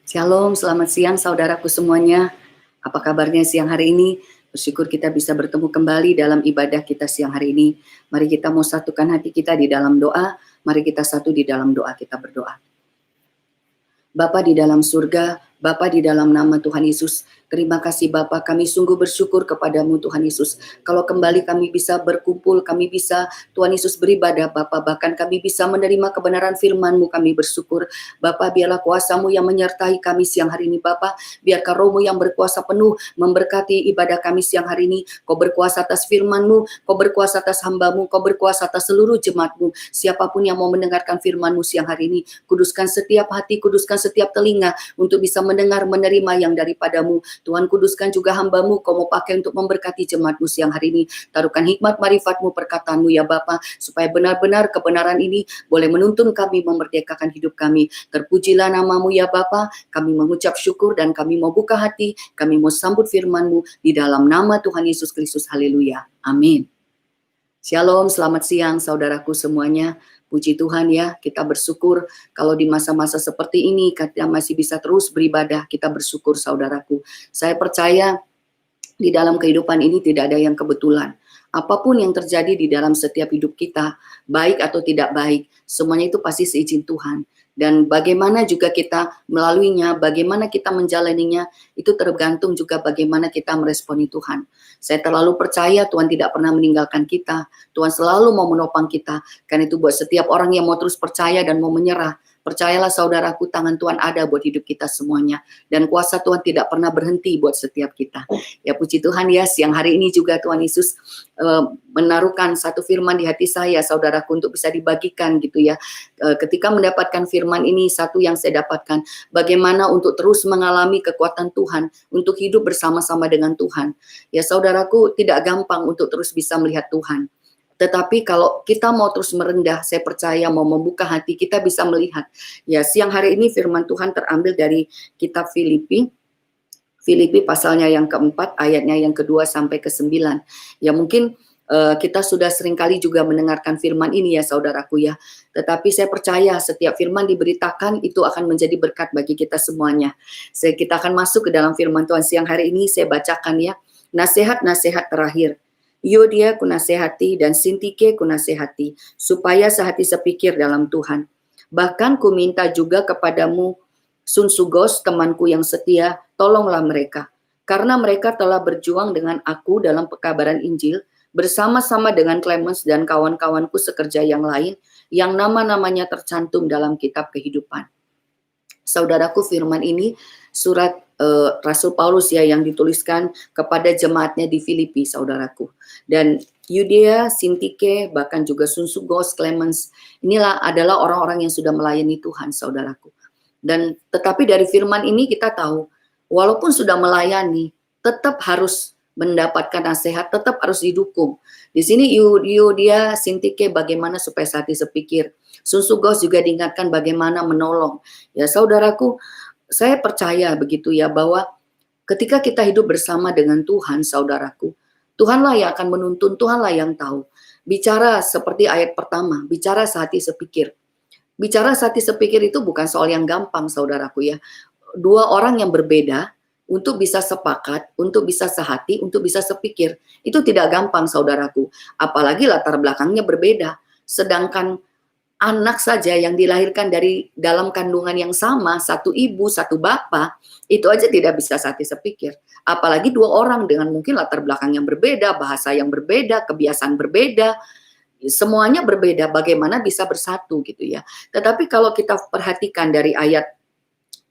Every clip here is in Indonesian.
Shalom, selamat siang saudaraku semuanya. Apa kabarnya siang hari ini? Bersyukur kita bisa bertemu kembali dalam ibadah kita siang hari ini. Mari kita mau satukan hati kita di dalam doa. Mari kita satu di dalam doa, kita berdoa. Bapa di dalam surga, Bapa di dalam nama Tuhan Yesus, terima kasih Bapa, kami sungguh bersyukur kepadamu Tuhan Yesus. Kalau kembali kami bisa berkumpul, kami bisa Tuhan Yesus beribadah Bapa, bahkan kami bisa menerima kebenaran firman-Mu, kami bersyukur. Bapa, biarlah kuasa-Mu yang menyertai kami siang hari ini Bapa, biarkan Roh-Mu yang berkuasa penuh memberkati ibadah kami siang hari ini. Kau berkuasa atas firman-Mu, Kau berkuasa atas hamba-Mu, Kau berkuasa atas seluruh jemaat-Mu. Siapapun yang mau mendengarkan firman-Mu siang hari ini, kuduskan setiap hati, kuduskan setiap telinga untuk bisa mendengar, menerima yang daripadamu. Tuhan, kuduskan juga hamba-Mu, Kau mau pakai untuk memberkati jemaat-Mu siang hari ini. Taruhkan hikmat marifat-Mu, perkataan-Mu ya Bapa, supaya benar-benar kebenaran ini boleh menuntun kami, memerdekakan hidup kami. Terpujilah nama-Mu ya Bapa, kami mengucap syukur dan kami mau buka hati, kami mau sambut firman-Mu di dalam nama Tuhan Yesus Kristus. Haleluya. Amin. Shalom, selamat siang saudaraku semuanya. Puji Tuhan ya, kita bersyukur kalau di masa-masa seperti ini kita masih bisa terus beribadah. Kita bersyukur saudaraku. Saya percaya di dalam kehidupan ini tidak ada yang kebetulan. Apapun yang terjadi di dalam setiap hidup kita, baik atau tidak baik, semuanya itu pasti seizin Tuhan. Dan bagaimana juga kita melaluinya, bagaimana kita menjalaninya, itu tergantung juga bagaimana kita meresponi Tuhan. Saya terlalu percaya Tuhan tidak pernah meninggalkan kita. Tuhan selalu mau menopang kita. Karena itu buat setiap orang yang mau terus percaya dan mau menyerah, percayalah saudaraku, tangan Tuhan ada buat hidup kita semuanya. Dan kuasa Tuhan tidak pernah berhenti buat setiap kita. Ya puji Tuhan ya, siang hari ini juga Tuhan Yesus menaruhkan satu firman di hati saya, saudaraku, untuk bisa dibagikan gitu ya. Ketika mendapatkan firman ini, satu yang saya dapatkan, bagaimana untuk terus mengalami kekuatan Tuhan, untuk hidup bersama-sama dengan Tuhan. Ya saudaraku, tidak gampang untuk terus bisa melihat Tuhan. Tetapi kalau kita mau terus merendah, saya percaya mau membuka hati, kita bisa melihat. Ya, siang hari ini firman Tuhan terambil dari kitab Filipi. Filipi pasalnya yang keempat, ayatnya yang kedua sampai ke-9. Ya mungkin kita sudah seringkali juga mendengarkan firman ini ya saudaraku ya. Tetapi saya percaya setiap firman diberitakan itu akan menjadi berkat bagi kita semuanya. Kita akan masuk ke dalam firman Tuhan siang hari ini, saya bacakan ya. Nasihat-nasihat terakhir. Yodia kunasehati dan Sintike kunasehati, supaya sehati sepikir dalam Tuhan. Bahkan ku minta juga kepadamu, Sunsugos, temanku yang setia, tolonglah mereka. Karena mereka telah berjuang dengan aku dalam pekabaran Injil, bersama-sama dengan Clemens dan kawan-kawanku sekerja yang lain, yang nama-namanya tercantum dalam kitab kehidupan. Saudaraku, firman ini surat Rasul Paulus ya yang dituliskan kepada jemaatnya di Filipi, saudaraku. Dan Yudea, Sintike, bahkan juga Sunsugos, Clemens, inilah adalah orang-orang yang sudah melayani Tuhan, saudaraku. Dan tetapi dari firman ini kita tahu, walaupun sudah melayani, tetap harus mendapatkan nasihat, tetap harus didukung. Di sini Yudea, Sintike bagaimana supaya sehati sepikir. Sunsugos juga diingatkan bagaimana menolong. Ya saudaraku, saya percaya begitu ya bahwa ketika kita hidup bersama dengan Tuhan, saudaraku, Tuhanlah yang akan menuntun, Tuhanlah yang tahu. Bicara seperti ayat pertama, bicara sehati sepikir. Bicara sehati sepikir itu bukan soal yang gampang, saudaraku ya. Dua orang yang berbeda untuk bisa sepakat, untuk bisa sehati, untuk bisa sepikir, itu tidak gampang, saudaraku. Apalagi latar belakangnya berbeda. Sedangkan anak saja yang dilahirkan dari dalam kandungan yang sama, satu ibu, satu bapak, itu aja tidak bisa sehati sepikir. Apalagi dua orang dengan mungkin latar belakang yang berbeda, bahasa yang berbeda, kebiasaan berbeda, semuanya berbeda, bagaimana bisa bersatu gitu ya. Tetapi kalau kita perhatikan dari ayat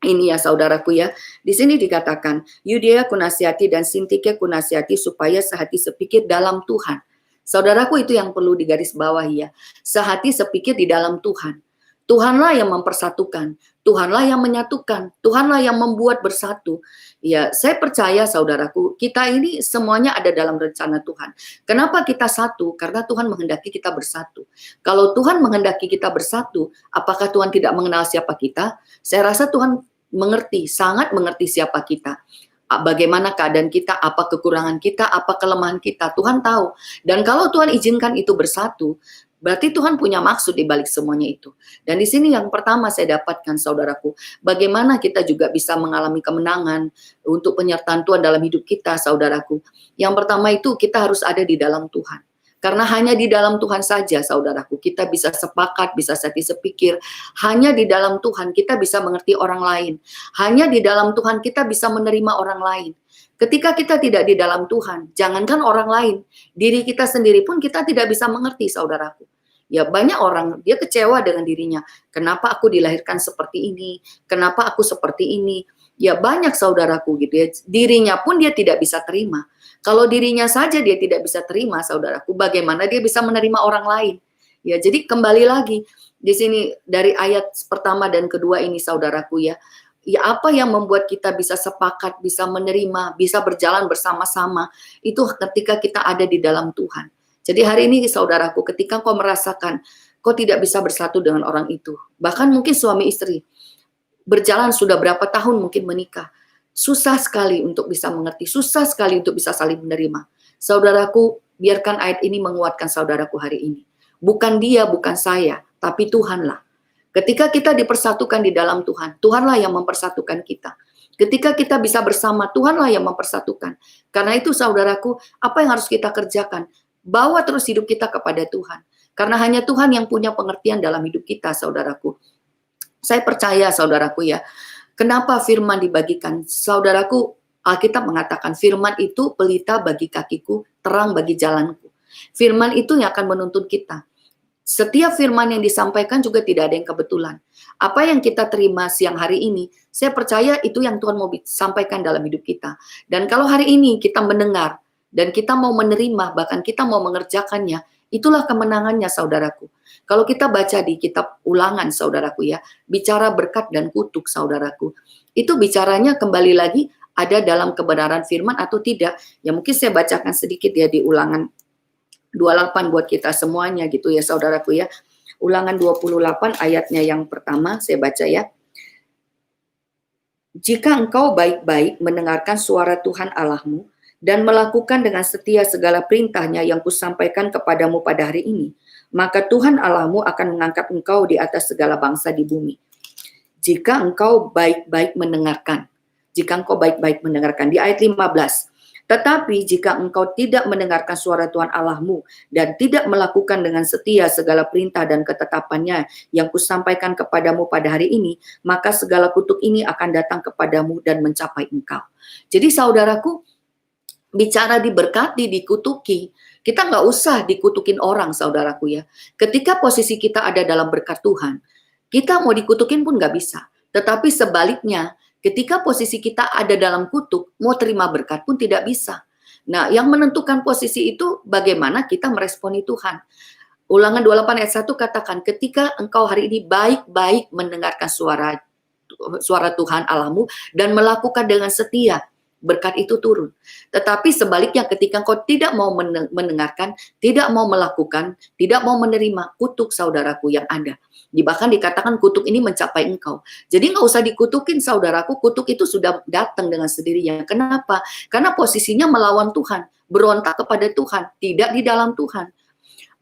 ini ya saudaraku ya, di sini dikatakan, Yudea kunasihati dan Sintike kunasihati supaya sehati sepikir dalam Tuhan. Saudaraku, itu yang perlu digarisbawahi ya. Sehati sepikir di dalam Tuhan. Tuhanlah yang mempersatukan, Tuhanlah yang menyatukan, Tuhanlah yang membuat bersatu. Ya, saya percaya saudaraku, kita ini semuanya ada dalam rencana Tuhan. Kenapa kita satu? Karena Tuhan menghendaki kita bersatu. Kalau Tuhan menghendaki kita bersatu, apakah Tuhan tidak mengenal siapa kita? Saya rasa Tuhan mengerti, sangat mengerti siapa kita. Bagaimana keadaan kita, apa kekurangan kita, apa kelemahan kita, Tuhan tahu. Dan kalau Tuhan izinkan itu bersatu, Berarti Tuhan punya maksud di balik semuanya itu. Dan di sini yang pertama saya dapatkan saudaraku, bagaimana kita juga bisa mengalami kemenangan untuk penyertaan Tuhan dalam hidup kita saudaraku. Yang pertama itu kita harus ada di dalam Tuhan. Karena hanya di dalam Tuhan saja saudaraku, kita bisa sepakat, bisa sepikir. Hanya di dalam Tuhan kita bisa mengerti orang lain. Hanya di dalam Tuhan kita bisa menerima orang lain. Ketika kita tidak di dalam Tuhan, jangankan orang lain, diri kita sendiri pun kita tidak bisa mengerti saudaraku. Ya banyak orang dia kecewa dengan dirinya. Kenapa aku dilahirkan seperti ini? Kenapa aku seperti ini? Ya banyak saudaraku gitu ya. Dirinya pun dia tidak bisa terima. Kalau dirinya saja dia tidak bisa terima saudaraku, bagaimana dia bisa menerima orang lain? Ya jadi kembali lagi di sini dari ayat pertama dan kedua ini saudaraku ya. Ya apa yang membuat kita bisa sepakat, bisa menerima, bisa berjalan bersama-sama itu ketika kita ada di dalam Tuhan. Jadi hari ini saudaraku, ketika kau merasakan kau tidak bisa bersatu dengan orang itu, bahkan mungkin suami istri berjalan sudah berapa tahun mungkin menikah, susah sekali untuk bisa mengerti, susah sekali untuk bisa saling menerima. Saudaraku, biarkan ayat ini menguatkan saudaraku hari ini. Bukan dia, bukan saya, tapi Tuhanlah. Ketika kita dipersatukan di dalam Tuhan, Tuhanlah yang mempersatukan kita. Ketika kita bisa bersama, Tuhanlah yang mempersatukan. Karena itu saudaraku, apa yang harus kita kerjakan? Bawa terus hidup kita kepada Tuhan. Karena hanya Tuhan yang punya pengertian dalam hidup kita, saudaraku. Saya percaya, saudaraku ya, kenapa firman dibagikan? Saudaraku, Alkitab mengatakan firman itu pelita bagi kakiku, terang bagi jalanku. Firman itu yang akan menuntun kita. Setiap firman yang disampaikan juga tidak ada yang kebetulan. Apa yang kita terima siang hari ini, saya percaya itu yang Tuhan mau sampaikan dalam hidup kita. Dan kalau hari ini kita mendengar, dan kita mau menerima, bahkan kita mau mengerjakannya, itulah kemenangannya saudaraku. Kalau kita baca di kitab Ulangan saudaraku ya, bicara berkat dan kutuk saudaraku, itu bicaranya kembali lagi ada dalam kebenaran firman atau tidak. Ya mungkin saya bacakan sedikit ya di Ulangan 28 buat kita semuanya gitu ya saudaraku ya. Ulangan 28 ayatnya yang pertama saya baca ya. Jika engkau baik-baik mendengarkan suara Tuhan Allahmu, dan melakukan dengan setia segala perintahnya yang kusampaikan kepadamu pada hari ini, maka Tuhan Allahmu akan mengangkat engkau di atas segala bangsa di bumi. Jika engkau baik-baik mendengarkan, di ayat 15, tetapi jika engkau tidak mendengarkan suara Tuhan Allahmu dan tidak melakukan dengan setia segala perintah dan ketetapannya yang kusampaikan kepadamu pada hari ini, maka segala kutuk ini akan datang kepadamu dan mencapai engkau. Jadi saudaraku, bicara diberkati, dikutuki, kita nggak usah dikutukin orang saudaraku ya. Ketika posisi kita ada dalam berkat Tuhan, kita mau dikutukin pun nggak bisa. Tetapi sebaliknya, ketika posisi kita ada dalam kutuk, mau terima berkat pun tidak bisa. Nah, yang menentukan posisi itu bagaimana kita meresponi Tuhan. Ulangan 28 ayat 1 katakan, ketika engkau hari ini baik-baik mendengarkan suara Tuhan Allahmu dan melakukan dengan setia, berkat itu turun. Tetapi sebaliknya ketika engkau tidak mau mendengarkan, tidak mau melakukan, tidak mau menerima, kutuk saudaraku yang ada. Bahkan dikatakan kutuk ini mencapai engkau. Jadi nggak usah dikutukin saudaraku, kutuk itu sudah datang dengan sendirinya. Kenapa? Karena posisinya melawan Tuhan, berontak kepada Tuhan, tidak di dalam Tuhan.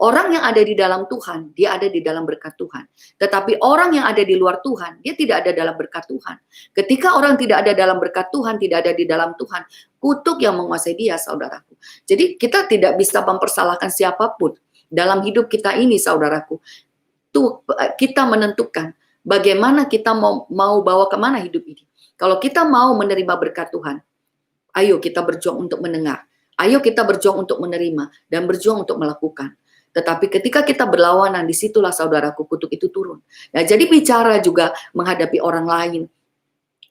Orang yang ada di dalam Tuhan, dia ada di dalam berkat Tuhan. Tetapi orang yang ada di luar Tuhan, dia tidak ada dalam berkat Tuhan. Ketika orang tidak ada dalam berkat Tuhan, tidak ada di dalam Tuhan, kutuk yang menguasai dia, saudaraku. Jadi kita tidak bisa mempersalahkan siapapun dalam hidup kita ini, saudaraku. Tuh kita menentukan bagaimana kita mau bawa kemana hidup ini. Kalau kita mau menerima berkat Tuhan, ayo kita berjuang untuk mendengar. Ayo kita berjuang untuk menerima dan berjuang untuk melakukan. Tetapi ketika kita berlawanan, disitulah saudaraku kutuk itu turun. Nah, jadi bicara juga menghadapi orang lain,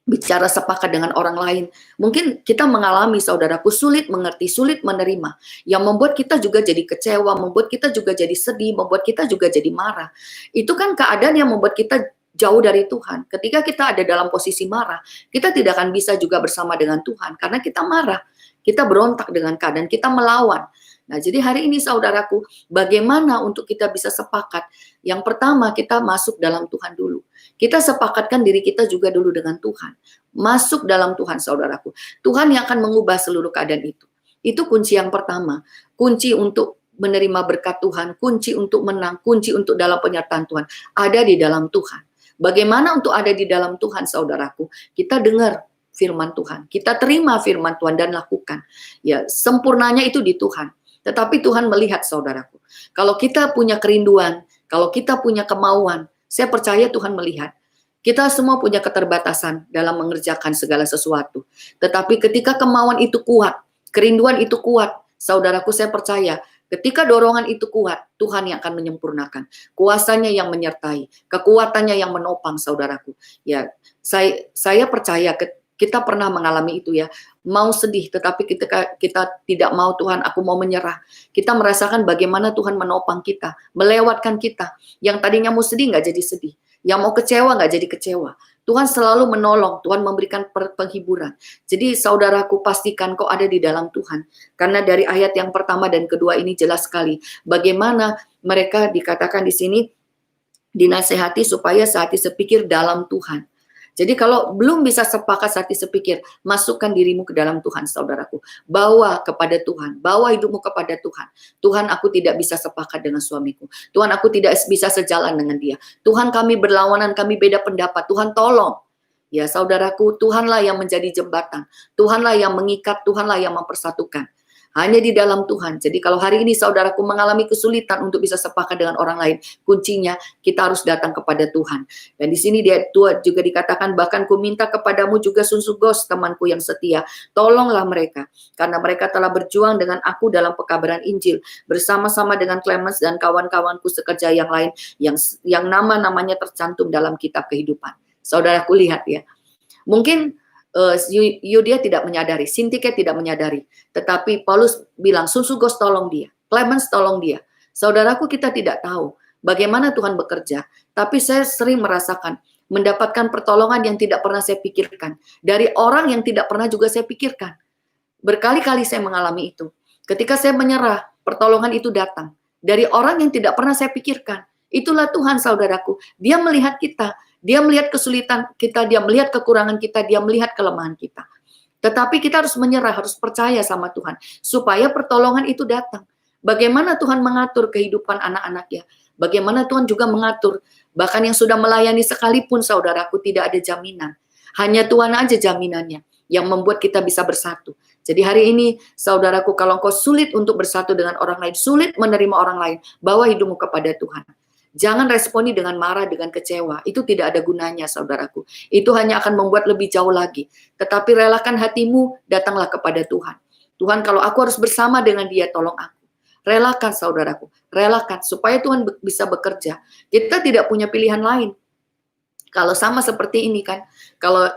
bicara sepakat dengan orang lain. Mungkin kita mengalami saudaraku sulit mengerti, sulit menerima. Yang membuat kita juga jadi kecewa, membuat kita juga jadi sedih, membuat kita juga jadi marah. Itu kan keadaan yang membuat kita jauh dari Tuhan. Ketika kita ada dalam posisi marah, kita tidak akan bisa juga bersama dengan Tuhan. Karena kita marah, kita berontak dengan keadaan, kita melawan. Nah, jadi hari ini saudaraku, bagaimana untuk kita bisa sepakat? Yang pertama, kita masuk dalam Tuhan dulu. Kita sepakatkan diri kita juga dulu dengan Tuhan. Masuk dalam Tuhan, saudaraku. Tuhan yang akan mengubah seluruh keadaan itu. Itu kunci yang pertama. Kunci untuk menerima berkat Tuhan, kunci untuk menang, kunci untuk dalam penyertaan Tuhan ada di dalam Tuhan. Bagaimana untuk ada di dalam Tuhan, saudaraku? Kita dengar firman Tuhan, kita terima firman Tuhan dan lakukan. Ya, sempurnanya itu di Tuhan. Tetapi Tuhan melihat, saudaraku. Kalau kita punya kerinduan, kalau kita punya kemauan, saya percaya Tuhan melihat. Kita semua punya keterbatasan dalam mengerjakan segala sesuatu. Tetapi ketika kemauan itu kuat, kerinduan itu kuat, saudaraku, saya percaya ketika dorongan itu kuat, Tuhan yang akan menyempurnakan. Kuasanya yang menyertai, kekuatannya yang menopang, saudaraku. Ya, saya percaya kita pernah mengalami itu ya. Mau sedih, tetapi ketika kita tidak mau, Tuhan, aku mau menyerah. Kita merasakan bagaimana Tuhan menopang kita, melewatkan kita. Yang tadinya mau sedih nggak jadi sedih. Yang mau kecewa nggak jadi kecewa. Tuhan selalu menolong, Tuhan memberikan penghiburan. Jadi saudaraku, pastikan kau ada di dalam Tuhan. Karena dari ayat yang pertama dan kedua ini jelas sekali. Bagaimana mereka dikatakan di sini, dinasehati supaya sehati sepikir dalam Tuhan. Jadi kalau belum bisa sepakat sehati sepikir, masukkan dirimu ke dalam Tuhan, saudaraku. Bawa kepada Tuhan, bawa hidupmu kepada Tuhan. Tuhan, aku tidak bisa sepakat dengan suamiku. Tuhan, aku tidak bisa sejalan dengan dia. Tuhan, kami berlawanan, kami beda pendapat. Tuhan, tolong. Ya, saudaraku, Tuhanlah yang menjadi jembatan. Tuhanlah yang mengikat, Tuhanlah yang mempersatukan. Hanya di dalam Tuhan. Jadi kalau hari ini saudaraku mengalami kesulitan untuk bisa sepakat dengan orang lain, kuncinya kita harus datang kepada Tuhan. Dan di sini dia juga dikatakan, bahkan ku minta kepadamu juga Sunsugos, temanku yang setia, tolonglah mereka, karena mereka telah berjuang dengan aku dalam pekabaran Injil, bersama-sama dengan Clemens dan kawan-kawanku sekerja yang lain, yang nama-namanya tercantum dalam kitab kehidupan. Saudaraku, lihat ya, mungkin Yudia tidak menyadari, Sintike tidak menyadari, tetapi Paulus bilang, Sunsugos tolong dia, Clemens tolong dia. Saudaraku, kita tidak tahu bagaimana Tuhan bekerja, tapi saya sering merasakan mendapatkan pertolongan yang tidak pernah saya pikirkan, dari orang yang tidak pernah juga saya pikirkan. Berkali-kali saya mengalami itu. Ketika saya menyerah, pertolongan itu datang dari orang yang tidak pernah saya pikirkan. Itulah Tuhan, saudaraku. Dia melihat kita, dia melihat kesulitan kita, dia melihat kekurangan kita, dia melihat kelemahan kita. Tetapi kita harus menyerah, harus percaya sama Tuhan, supaya pertolongan itu datang. Bagaimana Tuhan mengatur kehidupan anak-anaknya, bagaimana Tuhan juga mengatur, bahkan yang sudah melayani sekalipun, saudaraku, tidak ada jaminan. Hanya Tuhan aja jaminannya, yang membuat kita bisa bersatu. Jadi hari ini, saudaraku, kalau engkau sulit untuk bersatu dengan orang lain, sulit menerima orang lain, bawa hidupmu kepada Tuhan. Jangan responi dengan marah, dengan kecewa. Itu tidak ada gunanya, saudaraku. Itu hanya akan membuat lebih jauh lagi. Tetapi relakan hatimu, datanglah kepada Tuhan. Tuhan, kalau aku harus bersama dengan dia, tolong aku. Relakan, saudaraku. Relakan, supaya Tuhan bisa bekerja. Kita tidak punya pilihan lain. Kalau sama seperti ini kan, kalau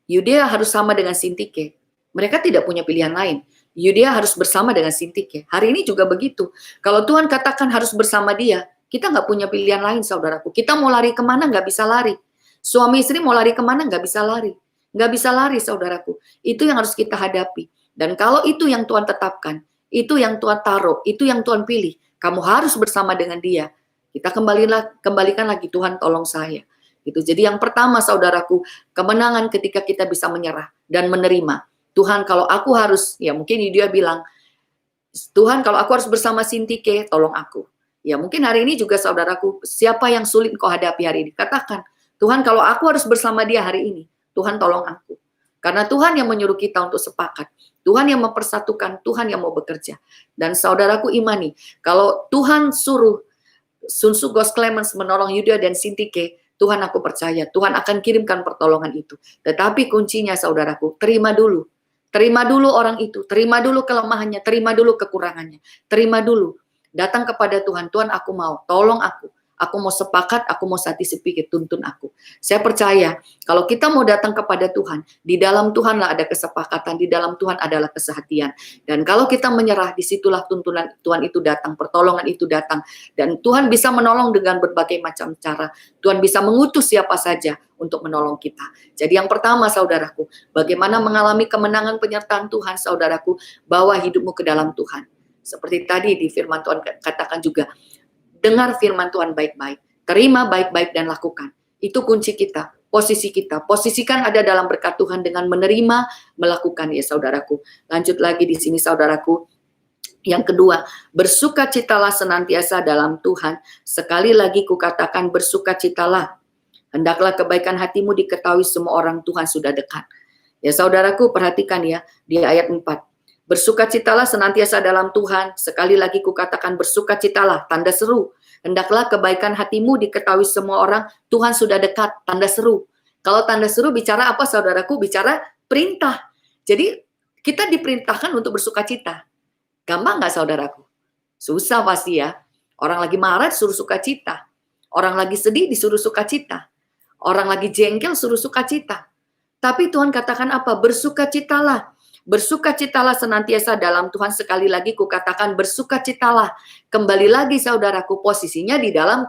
Yudea harus sama dengan Sintike, mereka tidak punya pilihan lain. Yudea harus bersama dengan Sintike. Hari ini juga begitu. Kalau Tuhan katakan harus bersama dia, kita nggak punya pilihan lain, saudaraku. Kita mau lari kemana, nggak bisa lari. Suami istri mau lari kemana, nggak bisa lari. Nggak bisa lari, saudaraku. Itu yang harus kita hadapi. Dan kalau itu yang Tuhan tetapkan, itu yang Tuhan taruh, itu yang Tuhan pilih, kamu harus bersama dengan dia. Kita kembalikan lagi, Tuhan tolong saya. Gitu. Jadi yang pertama, saudaraku, kemenangan ketika kita bisa menyerah dan menerima. Tuhan, kalau aku harus, ya mungkin dia bilang, Tuhan, kalau aku harus bersama Sintike, tolong aku. Ya mungkin hari ini juga saudaraku, siapa yang sulit kau hadapi hari ini? Katakan, Tuhan, kalau aku harus bersama dia hari ini, Tuhan tolong aku. Karena Tuhan yang menyuruh kita untuk sepakat. Tuhan yang mempersatukan, Tuhan yang mau bekerja. Dan saudaraku imani, kalau Tuhan suruh Sunsugos Clemens menolong Yuda dan Sintike, Tuhan aku percaya, Tuhan akan kirimkan pertolongan itu. Tetapi kuncinya saudaraku, terima dulu. Terima dulu orang itu, terima dulu kelemahannya, terima dulu kekurangannya, terima dulu. Datang kepada Tuhan, Tuhan aku mau, tolong aku mau sepakat, aku mau sati sepikir, tuntun aku. Saya percaya, kalau kita mau datang kepada Tuhan, di dalam Tuhanlah ada kesepakatan, di dalam Tuhan adalah kesehatian. Dan kalau kita menyerah, disitulah tuntunan Tuhan itu datang, pertolongan itu datang. Dan Tuhan bisa menolong dengan berbagai macam cara. Tuhan bisa mengutus siapa saja untuk menolong kita. Jadi yang pertama, saudaraku, bagaimana mengalami kemenangan penyertaan Tuhan, saudaraku, bawa hidupmu ke dalam Tuhan. Seperti tadi di firman Tuhan katakan juga, dengar firman Tuhan baik-baik, terima baik-baik dan lakukan. Itu kunci kita, posisi kita. Posisikan ada dalam berkat Tuhan dengan menerima, melakukan ya saudaraku. Lanjut lagi di sini saudaraku. Yang kedua, bersukacitalah senantiasa dalam Tuhan. Sekali lagi kukatakan bersukacitalah. Hendaklah kebaikan hatimu diketahui semua orang, Tuhan sudah dekat. Ya saudaraku, perhatikan ya di ayat 4. Bersukacitalah senantiasa dalam Tuhan. Sekali lagi kukatakan bersukacitalah, tanda seru. Hendaklah kebaikan hatimu diketahui semua orang, Tuhan sudah dekat, tanda seru. Kalau tanda seru bicara apa saudaraku? Bicara perintah. Jadi kita diperintahkan untuk bersukacita. Gampang nggak saudaraku? Susah pasti ya. Orang lagi marah suruh sukacita. Orang lagi sedih disuruh sukacita. Orang lagi jengkel suruh sukacita. Tapi Tuhan katakan apa? Bersukacitalah. Bersukacitalah senantiasa dalam Tuhan. Sekali lagi kukatakan bersukacitalah. Kembali lagi saudaraku, posisinya di dalam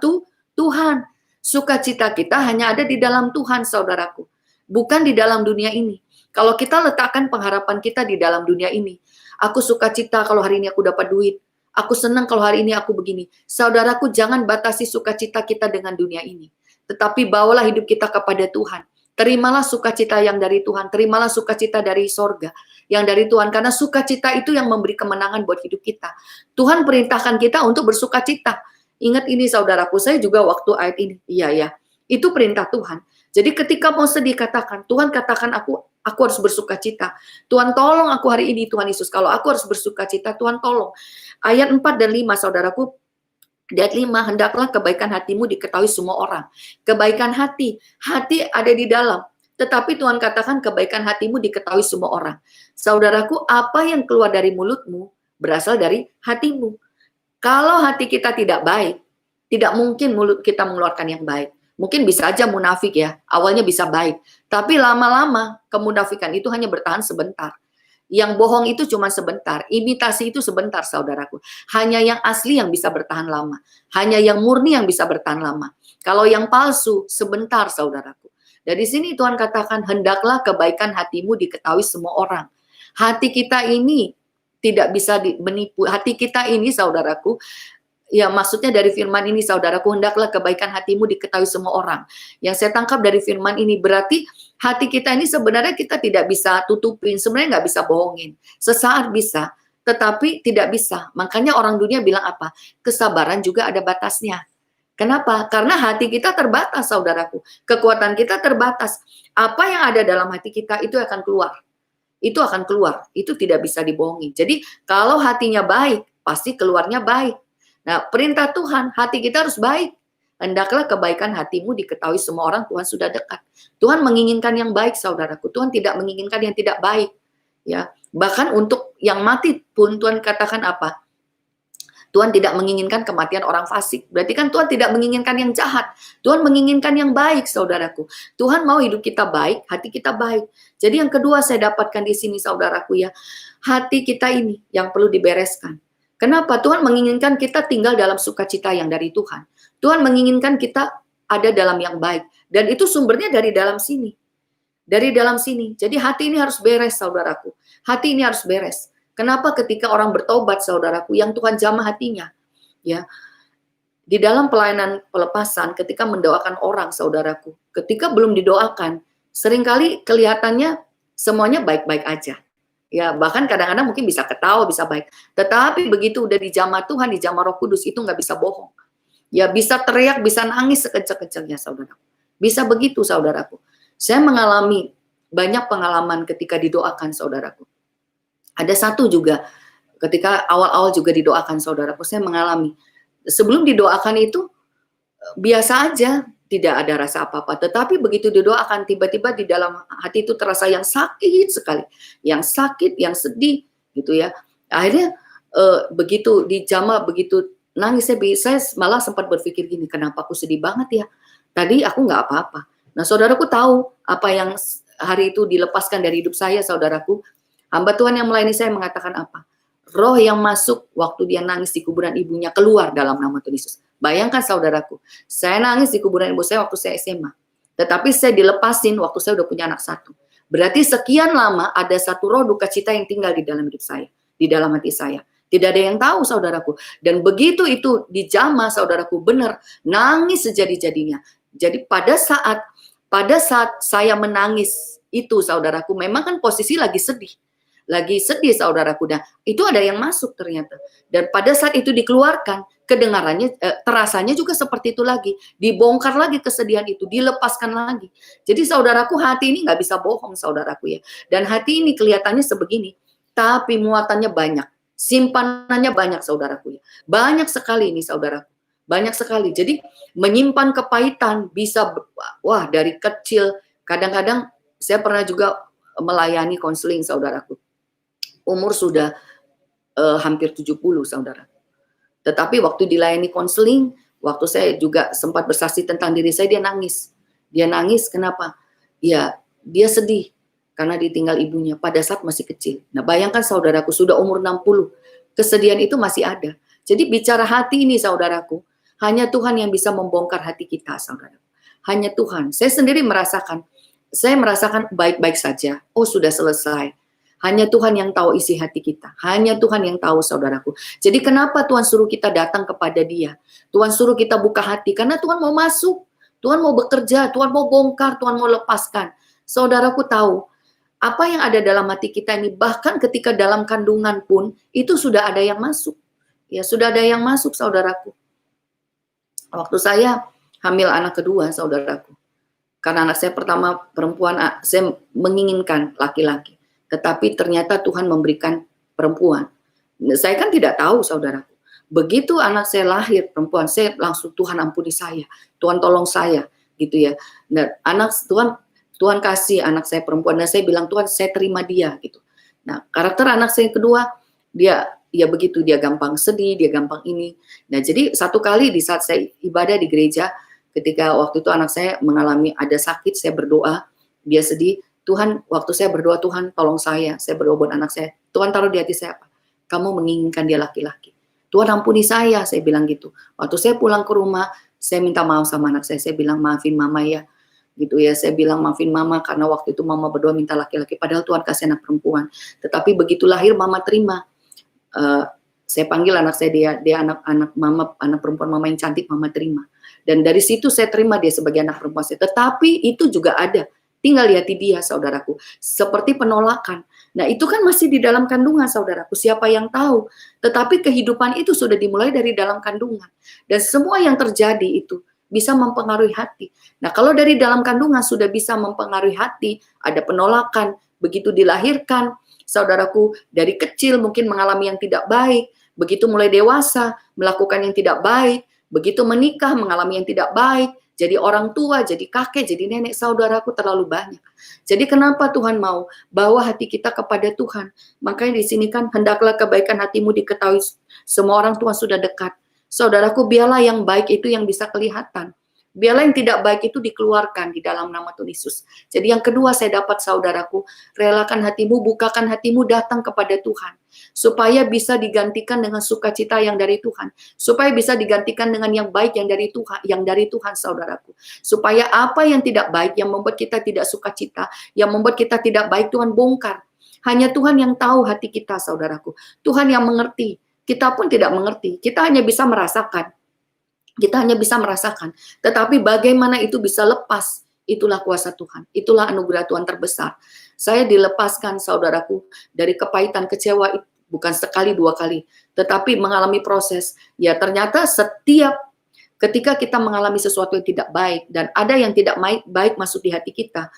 Tuhan. Sukacita kita hanya ada di dalam Tuhan saudaraku. Bukan di dalam dunia ini. Kalau kita letakkan pengharapan kita di dalam dunia ini, aku sukacita kalau hari ini aku dapat duit. Aku senang kalau hari ini aku begini. Saudaraku, jangan batasi sukacita kita dengan dunia ini. Tetapi bawalah hidup kita kepada Tuhan. Terimalah sukacita yang dari Tuhan. Terimalah sukacita dari sorga. Yang dari Tuhan. Karena sukacita itu yang memberi kemenangan buat hidup kita. Tuhan perintahkan kita untuk bersukacita. Ingat ini saudaraku, saya juga waktu ayat ini. Iya ya, itu perintah Tuhan. Jadi ketika mau sedih katakan, Tuhan katakan aku harus bersukacita. Tuhan tolong aku hari ini Tuhan Yesus. Kalau aku harus bersukacita, Tuhan tolong. Ayat 4 dan 5 saudaraku. Di ayat 5, hendaklah kebaikan hatimu diketahui semua orang. Kebaikan hati ada di dalam. Tetapi Tuhan katakan kebaikan hatimu diketahui semua orang. Saudaraku, apa yang keluar dari mulutmu berasal dari hatimu. Kalau hati kita tidak baik, tidak mungkin mulut kita mengeluarkan yang baik. Mungkin bisa aja munafik ya, awalnya bisa baik. Tapi lama-lama kemunafikan itu hanya bertahan sebentar. Yang bohong itu cuma sebentar, imitasi itu sebentar saudaraku. Hanya yang asli yang bisa bertahan lama. Hanya yang murni yang bisa bertahan lama. Kalau yang palsu, sebentar saudaraku. Dari sini Tuhan katakan, hendaklah kebaikan hatimu diketahui semua orang. Hati kita ini tidak bisa menipu. Hati kita ini saudaraku, ya maksudnya dari firman ini saudaraku, hendaklah kebaikan hatimu diketahui semua orang. Yang saya tangkap dari firman ini berarti hati kita ini sebenarnya kita tidak bisa tutupin, sebenarnya nggak bisa bohongin. Sesaat bisa, tetapi tidak bisa. Makanya orang dunia bilang apa? Kesabaran juga ada batasnya. Kenapa? Karena hati kita terbatas saudaraku. Kekuatan kita terbatas. Apa yang ada dalam hati kita itu akan keluar. Itu akan keluar. Itu tidak bisa dibohongi. Jadi kalau hatinya baik, pasti keluarnya baik. Nah, perintah Tuhan, hati kita harus baik. Hendaklah kebaikan hatimu diketahui semua orang, Tuhan sudah dekat. Tuhan menginginkan yang baik, saudaraku. Tuhan tidak menginginkan yang tidak baik. Ya, bahkan untuk yang mati pun Tuhan katakan apa? Tuhan tidak menginginkan kematian orang fasik. Berarti kan Tuhan tidak menginginkan yang jahat. Tuhan menginginkan yang baik, saudaraku. Tuhan mau hidup kita baik, hati kita baik. Jadi yang kedua saya dapatkan di sini, saudaraku ya. Hati kita ini yang perlu dibereskan. Kenapa? Tuhan menginginkan kita tinggal dalam sukacita yang dari Tuhan. Tuhan menginginkan kita ada dalam yang baik. Dan itu sumbernya dari dalam sini. Dari dalam sini. Jadi hati ini harus beres, saudaraku. Hati ini harus beres. Kenapa ketika orang bertobat, saudaraku, yang Tuhan jamah hatinya, ya, di dalam pelayanan pelepasan, ketika mendoakan orang, saudaraku, ketika belum didoakan, seringkali kelihatannya semuanya baik-baik aja. Ya, bahkan kadang-kadang mungkin bisa ketawa, bisa baik. Tetapi begitu udah dijamah Tuhan, dijamah Roh Kudus, itu nggak bisa bohong. Ya, bisa teriak, bisa nangis sekencang-kencangnya, saudaraku. Bisa begitu, saudaraku. Saya mengalami banyak pengalaman ketika didoakan, saudaraku. Ada satu juga, ketika awal-awal juga didoakan saudaraku, saya mengalami. Sebelum didoakan itu, biasa aja, tidak ada rasa apa-apa. Tetapi begitu didoakan, tiba-tiba di dalam hati itu terasa yang sakit sekali. Yang sakit, yang sedih, gitu ya. Akhirnya, begitu dijamah, begitu nangis, saya malah sempat berpikir gini, kenapa aku sedih banget ya? Tadi aku nggak apa-apa. Nah, saudaraku tahu apa yang hari itu dilepaskan dari hidup saya, saudaraku. Hamba Tuhan yang melayani saya mengatakan apa? Roh yang masuk waktu dia nangis di kuburan ibunya keluar dalam nama Tuhan Yesus. Bayangkan saudaraku, saya nangis di kuburan ibu saya waktu saya SMA. Tetapi saya dilepasin waktu saya udah punya anak satu. Berarti sekian lama ada satu roh duka cita yang tinggal di dalam hidup saya. Di dalam hati saya. Tidak ada yang tahu saudaraku. Dan begitu itu dijamah saudaraku, benar. Nangis sejadi-jadinya. Jadi pada saat saya menangis itu saudaraku, memang kan posisi lagi sedih. lagi sedih saudaraku. Nah, itu ada yang masuk ternyata. Dan pada saat itu dikeluarkan, kedengarannya, terasanya juga seperti itu lagi. Dibongkar lagi kesedihan itu, dilepaskan lagi. Jadi saudaraku, hati ini nggak bisa bohong saudaraku ya. Dan hati ini kelihatannya sebegini, tapi muatannya banyak. Simpanannya banyak saudaraku ya. Banyak sekali ini saudaraku. Banyak sekali. Jadi menyimpan kepahitan bisa, wah dari kecil. Kadang-kadang saya pernah juga melayani konseling saudaraku. Umur sudah hampir 70 saudara. Tetapi waktu dilayani konseling, waktu saya juga sempat bersaksi tentang diri saya, dia nangis. Dia nangis kenapa? Ya, dia sedih karena ditinggal ibunya pada saat masih kecil. Nah, bayangkan saudaraku sudah umur 60, kesedihan itu masih ada. Jadi bicara hati ini saudaraku, hanya Tuhan yang bisa membongkar hati kita saudara. Hanya Tuhan. Saya sendiri merasakan baik-baik saja. Oh, sudah selesai. Hanya Tuhan yang tahu isi hati kita. Hanya Tuhan yang tahu saudaraku. Jadi kenapa Tuhan suruh kita datang kepada Dia? Tuhan suruh kita buka hati karena Tuhan mau masuk. Tuhan mau bekerja, Tuhan mau bongkar, Tuhan mau lepaskan. Saudaraku tahu apa yang ada dalam hati kita ini, bahkan ketika dalam kandungan pun itu sudah ada yang masuk. Ya, sudah ada yang masuk saudaraku. Waktu saya hamil anak kedua saudaraku. Karena anak saya pertama perempuan, saya menginginkan laki-laki. Tetapi ternyata Tuhan memberikan perempuan. Saya kan tidak tahu saudaraku. Begitu anak saya lahir perempuan, saya langsung Tuhan ampuni saya. Tuhan tolong saya gitu ya. Dan Tuhan kasih anak saya perempuan dan saya bilang Tuhan saya terima dia gitu. Nah, karakter anak saya yang kedua, dia ya begitu, dia gampang sedih, dia gampang ini. Nah, jadi satu kali di saat saya ibadah di gereja, ketika waktu itu anak saya mengalami ada sakit, saya berdoa, dia sedih. Tuhan, waktu saya berdoa, Tuhan tolong saya berdoa buat anak saya. Tuhan taruh di hati saya apa? Kamu menginginkan dia laki-laki. Tuhan ampuni saya bilang gitu. Waktu saya pulang ke rumah, saya minta maaf sama anak saya bilang maafin mama ya. Gitu ya, saya bilang maafin mama karena waktu itu mama berdoa minta laki-laki, padahal Tuhan kasih anak perempuan. Tetapi begitu lahir mama terima. Saya panggil anak saya, dia anak mama, anak perempuan mama yang cantik, mama terima. Dan dari situ saya terima dia sebagai anak perempuan saya. Tetapi itu juga ada. Tinggal di hati dia, saudaraku. Seperti penolakan. Nah, itu kan masih di dalam kandungan, saudaraku. Siapa yang tahu? Tetapi kehidupan itu sudah dimulai dari dalam kandungan. Dan semua yang terjadi itu bisa mempengaruhi hati. Nah, kalau dari dalam kandungan sudah bisa mempengaruhi hati, ada penolakan, begitu dilahirkan, saudaraku, dari kecil mungkin mengalami yang tidak baik, begitu mulai dewasa, melakukan yang tidak baik, begitu menikah, mengalami yang tidak baik, jadi orang tua, jadi kakek, jadi nenek, saudaraku terlalu banyak. Jadi kenapa Tuhan mau bawa hati kita kepada Tuhan? Makanya di sini kan hendaklah kebaikan hatimu diketahui semua orang, Tuhan sudah dekat. Saudaraku, biarlah yang baik itu yang bisa kelihatan. Biarlah yang tidak baik itu dikeluarkan di dalam nama Tuhan Yesus. Jadi yang kedua saya dapat saudaraku, relakan hatimu, bukakan hatimu, datang kepada Tuhan. Supaya bisa digantikan dengan sukacita yang dari Tuhan. Supaya bisa digantikan dengan yang baik yang dari Tuhan saudaraku. Supaya apa yang tidak baik, yang membuat kita tidak sukacita, yang membuat kita tidak baik, Tuhan bongkar. Hanya Tuhan yang tahu hati kita saudaraku. Tuhan yang mengerti. Kita pun tidak mengerti. Kita hanya bisa merasakan. Tetapi bagaimana itu bisa lepas, itulah kuasa Tuhan, itulah anugerah Tuhan terbesar. Saya dilepaskan saudaraku dari kepahitan, kecewa, bukan sekali dua kali, tetapi mengalami proses. Ya ternyata setiap ketika kita mengalami sesuatu yang tidak baik, dan ada yang tidak baik masuk di hati kita,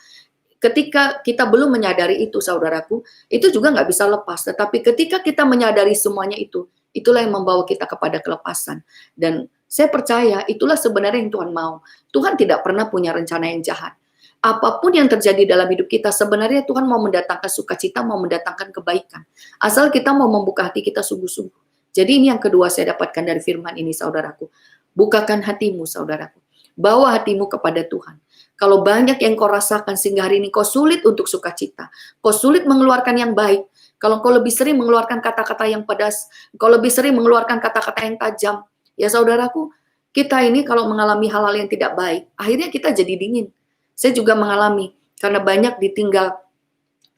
ketika kita belum menyadari itu saudaraku, itu juga nggak bisa lepas. Tetapi ketika kita menyadari semuanya itu, itulah yang membawa kita kepada kelepasan. Dan saya percaya itulah sebenarnya yang Tuhan mau. Tuhan tidak pernah punya rencana yang jahat. Apapun yang terjadi dalam hidup kita, sebenarnya Tuhan mau mendatangkan sukacita, mau mendatangkan kebaikan. Asal kita mau membuka hati kita sungguh-sungguh. Jadi ini yang kedua saya dapatkan dari firman ini saudaraku. Bukakan hatimu saudaraku. Bawa hatimu kepada Tuhan. Kalau banyak yang kau rasakan sehingga hari ini kau sulit untuk sukacita, kau sulit mengeluarkan yang baik, kalau kau lebih sering mengeluarkan kata-kata yang pedas, kau lebih sering mengeluarkan kata-kata yang tajam, ya saudaraku, kita ini kalau mengalami hal-hal yang tidak baik, akhirnya kita jadi dingin. Saya juga mengalami, karena banyak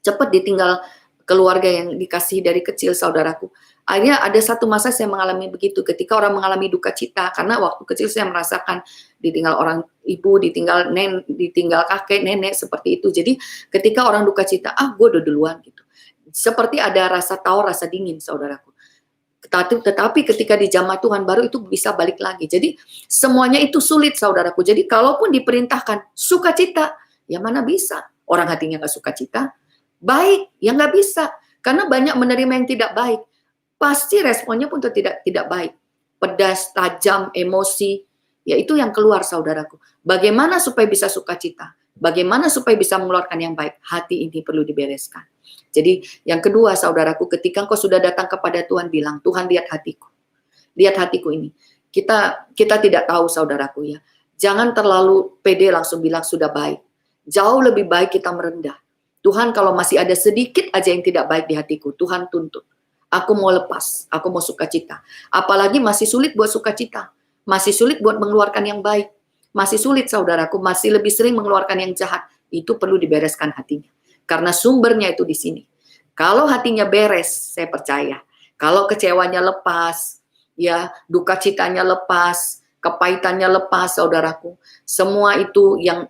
cepat ditinggal keluarga yang dikasihi dari kecil saudaraku. Akhirnya ada satu masa saya mengalami begitu, ketika orang mengalami duka cita, karena waktu kecil saya merasakan ditinggal orang ibu, ditinggal kakek, nenek, seperti itu. Jadi ketika orang duka cita, gue udah duluan gitu. seperti ada rasa tawar, rasa dingin, saudaraku. Tetapi ketika dijamah Tuhan baru itu bisa balik lagi. Jadi semuanya itu sulit, saudaraku. Jadi kalaupun diperintahkan sukacita, ya mana bisa? Orang hatinya nggak sukacita, baik, ya nggak bisa. Karena banyak menerima yang tidak baik. Pasti responnya pun tidak baik. Pedas, tajam, emosi, ya itu yang keluar, saudaraku. Bagaimana supaya bisa sukacita? Bagaimana supaya bisa mengeluarkan yang baik? Hati ini perlu dibereskan. Jadi yang kedua, saudaraku, ketika engkau sudah datang kepada Tuhan, bilang, Tuhan lihat hatiku. Lihat hatiku ini. Kita tidak tahu, saudaraku ya. Jangan terlalu pede langsung bilang sudah baik. Jauh lebih baik kita merendah. Tuhan, kalau masih ada sedikit aja yang tidak baik di hatiku, Tuhan tuntut. Aku mau lepas, aku mau sukacita. Apalagi masih sulit buat sukacita. Masih sulit buat mengeluarkan yang baik. Masih sulit, saudaraku, masih lebih sering mengeluarkan yang jahat. Itu perlu dibereskan hatinya. Karena sumbernya itu di sini. Kalau hatinya beres, saya percaya. Kalau kecewanya lepas, ya duka citanya lepas, kepahitannya lepas, saudaraku. Semua itu yang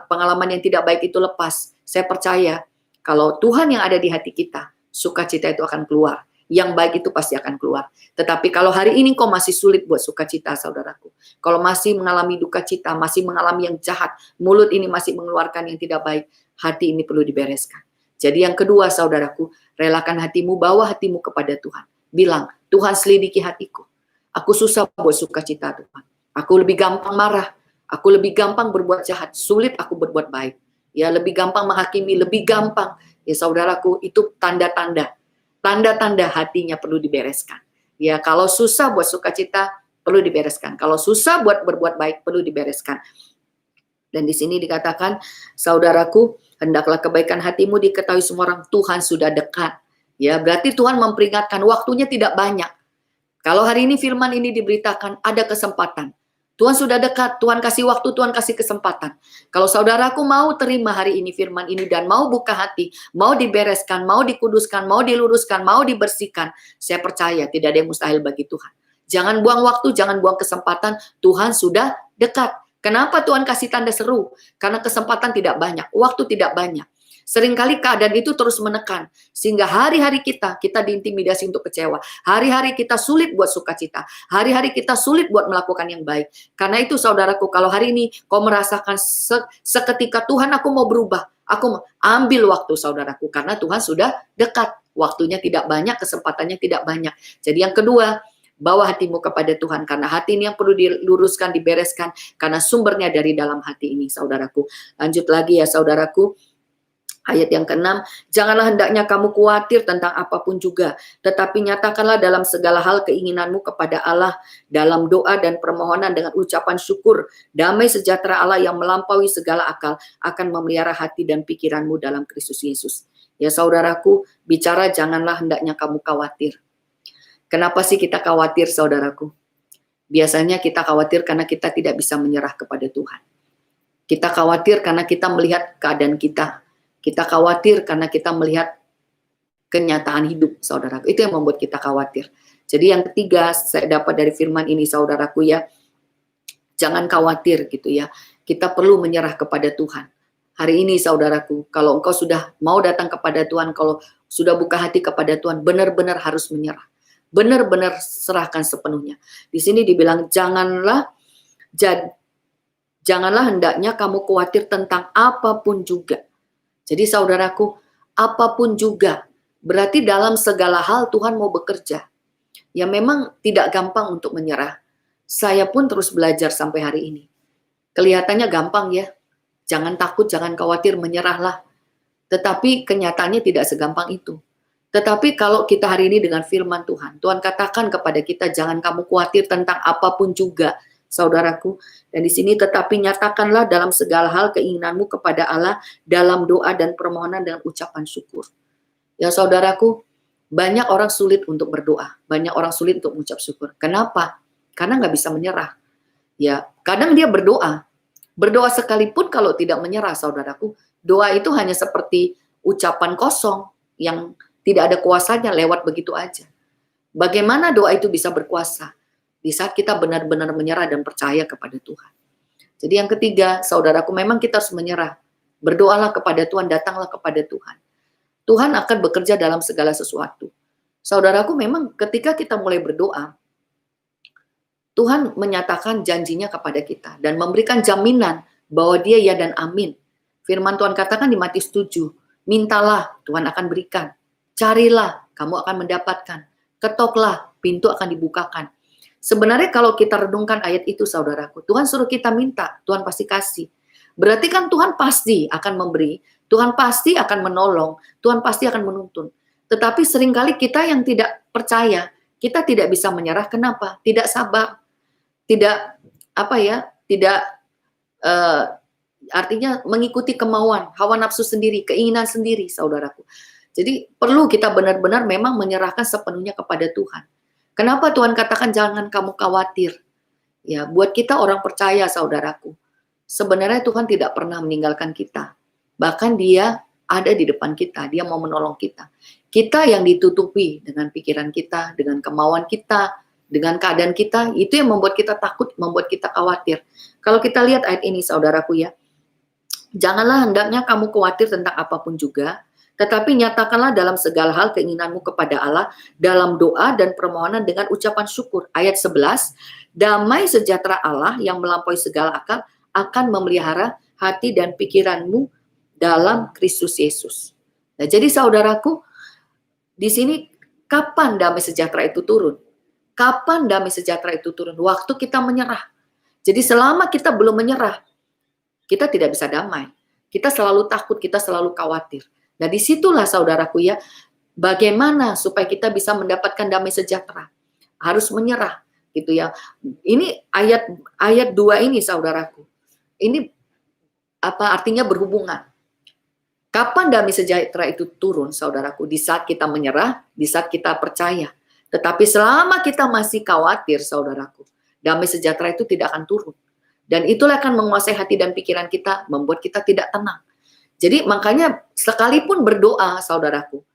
pengalaman yang tidak baik itu lepas. Saya percaya kalau Tuhan yang ada di hati kita, sukacita itu akan keluar. Yang baik itu pasti akan keluar. Tetapi kalau hari ini kau masih sulit buat sukacita, saudaraku. Kalau masih mengalami duka cita, masih mengalami yang jahat, mulut ini masih mengeluarkan yang tidak baik, hati ini perlu dibereskan. Jadi yang kedua, saudaraku, relakan hatimu, bawa hatimu kepada Tuhan. Bilang, Tuhan selidiki hatiku. Aku susah buat sukacita, Tuhan. Aku lebih gampang marah. Aku lebih gampang berbuat jahat. Sulit aku berbuat baik. Ya, lebih gampang menghakimi, lebih gampang. Ya, saudaraku, itu tanda-tanda. Tanda-tanda hatinya perlu dibereskan. Ya, kalau susah buat sukacita, perlu dibereskan. Kalau susah buat berbuat baik, perlu dibereskan. Dan di sini dikatakan, saudaraku, hendaklah kebaikan hatimu diketahui semua orang, Tuhan sudah dekat. Ya, berarti Tuhan memperingatkan, waktunya tidak banyak. Kalau hari ini firman ini diberitakan, ada kesempatan. Tuhan sudah dekat, Tuhan kasih waktu, Tuhan kasih kesempatan. Kalau saudaraku mau terima hari ini firman ini dan mau buka hati, mau dibereskan, mau dikuduskan, mau diluruskan, mau dibersihkan, saya percaya tidak ada yang mustahil bagi Tuhan. Jangan buang waktu, jangan buang kesempatan, Tuhan sudah dekat. Kenapa Tuhan kasih tanda seru? Karena kesempatan tidak banyak, waktu tidak banyak. Seringkali keadaan itu terus menekan, sehingga hari-hari kita diintimidasi untuk kecewa. Hari-hari kita sulit buat sukacita. Hari-hari kita sulit buat melakukan yang baik. Karena itu saudaraku, kalau hari ini kau merasakan seketika Tuhan aku mau berubah, aku mau ambil waktu saudaraku, karena Tuhan sudah dekat. Waktunya tidak banyak, kesempatannya tidak banyak. Jadi yang kedua, bawa hatimu kepada Tuhan, karena hati ini yang perlu diluruskan, dibereskan, karena sumbernya dari dalam hati ini, saudaraku. Lanjut lagi ya, saudaraku. Ayat yang ke-6, janganlah hendaknya kamu khawatir tentang apapun juga, tetapi nyatakanlah dalam segala hal keinginanmu kepada Allah, dalam doa dan permohonan dengan ucapan syukur. Damai sejahtera Allah yang melampaui segala akal akan memelihara hati dan pikiranmu dalam Kristus Yesus. Ya saudaraku, bicara janganlah hendaknya kamu khawatir. Kenapa sih kita khawatir, saudaraku? Biasanya kita khawatir karena kita tidak bisa menyerah kepada Tuhan. Kita khawatir karena kita melihat keadaan kita. Kita khawatir karena kita melihat kenyataan hidup, saudaraku. Itu yang membuat kita khawatir. Jadi yang ketiga, saya dapat dari firman ini, saudaraku ya, jangan khawatir gitu ya. Kita perlu menyerah kepada Tuhan. Hari ini, saudaraku, kalau engkau sudah mau datang kepada Tuhan, kalau sudah buka hati kepada Tuhan, benar-benar harus menyerah. Benar-benar serahkan sepenuhnya. Di sini dibilang, janganlah hendaknya kamu khawatir tentang apapun juga. Jadi saudaraku, apapun juga, berarti dalam segala hal Tuhan mau bekerja. Ya memang tidak gampang untuk menyerah. Saya pun terus belajar sampai hari ini. Kelihatannya gampang ya, jangan takut, jangan khawatir, menyerahlah. Tetapi kenyataannya tidak segampang itu. Tetapi kalau kita hari ini dengan firman Tuhan, Tuhan katakan kepada kita, jangan kamu khawatir tentang apapun juga, saudaraku. Dan di sini tetapi nyatakanlah dalam segala hal keinginanmu kepada Allah dalam doa dan permohonan dengan ucapan syukur. Ya saudaraku, banyak orang sulit untuk berdoa, banyak orang sulit untuk mengucap syukur. Kenapa? Karena nggak bisa menyerah. Ya, kadang dia berdoa sekalipun kalau tidak menyerah, saudaraku, doa itu hanya seperti ucapan kosong yang tidak ada kuasanya, lewat begitu aja. Bagaimana doa itu bisa berkuasa? Di saat kita benar-benar menyerah dan percaya kepada Tuhan. Jadi yang ketiga, saudaraku, memang kita harus menyerah. Berdoalah kepada Tuhan, datanglah kepada Tuhan. Tuhan akan bekerja dalam segala sesuatu. Saudaraku, memang ketika kita mulai berdoa, Tuhan menyatakan janjinya kepada kita dan memberikan jaminan bahwa Dia ya dan amin. Firman Tuhan katakan di Matius 7, mintalah, Tuhan akan berikan. Carilah, kamu akan mendapatkan. Ketoklah, pintu akan dibukakan. Sebenarnya kalau kita renungkan ayat itu, saudaraku, Tuhan suruh kita minta, Tuhan pasti kasih. Berarti kan Tuhan pasti akan memberi, Tuhan pasti akan menolong, Tuhan pasti akan menuntun. Tetapi seringkali kita yang tidak percaya, kita tidak bisa menyerah. Kenapa? Tidak sabar, tidak tidak artinya mengikuti kemauan, hawa nafsu sendiri, keinginan sendiri, saudaraku. Jadi perlu kita benar-benar memang menyerahkan sepenuhnya kepada Tuhan. Kenapa Tuhan katakan jangan kamu khawatir? Ya, buat kita orang percaya, saudaraku. Sebenarnya Tuhan tidak pernah meninggalkan kita. Bahkan Dia ada di depan kita, Dia mau menolong kita. Kita yang ditutupi dengan pikiran kita, dengan kemauan kita, dengan keadaan kita, itu yang membuat kita takut, membuat kita khawatir. Kalau kita lihat ayat ini, saudaraku ya, janganlah hendaknya kamu khawatir tentang apapun juga, tetapi nyatakanlah dalam segala hal keinginanmu kepada Allah dalam doa dan permohonan dengan ucapan syukur. Ayat 11, damai sejahtera Allah yang melampaui segala akal akan memelihara hati dan pikiranmu dalam Kristus Yesus. Nah, jadi saudaraku, di sini kapan damai sejahtera itu turun? Kapan damai sejahtera itu turun? Waktu kita menyerah. Jadi selama kita belum menyerah, kita tidak bisa damai. Kita selalu takut, kita selalu khawatir. Nah, disitulah saudaraku ya, bagaimana supaya kita bisa mendapatkan damai sejahtera? Harus menyerah, gitu ya. Ini ayat 2 ini, saudaraku. Ini apa artinya berhubungan? Kapan damai sejahtera itu turun, saudaraku? Di saat kita menyerah, di saat kita percaya. Tetapi selama kita masih khawatir, saudaraku, damai sejahtera itu tidak akan turun. Dan itulah akan menguasai hati dan pikiran kita, membuat kita tidak tenang. Jadi makanya sekalipun berdoa, saudaraku,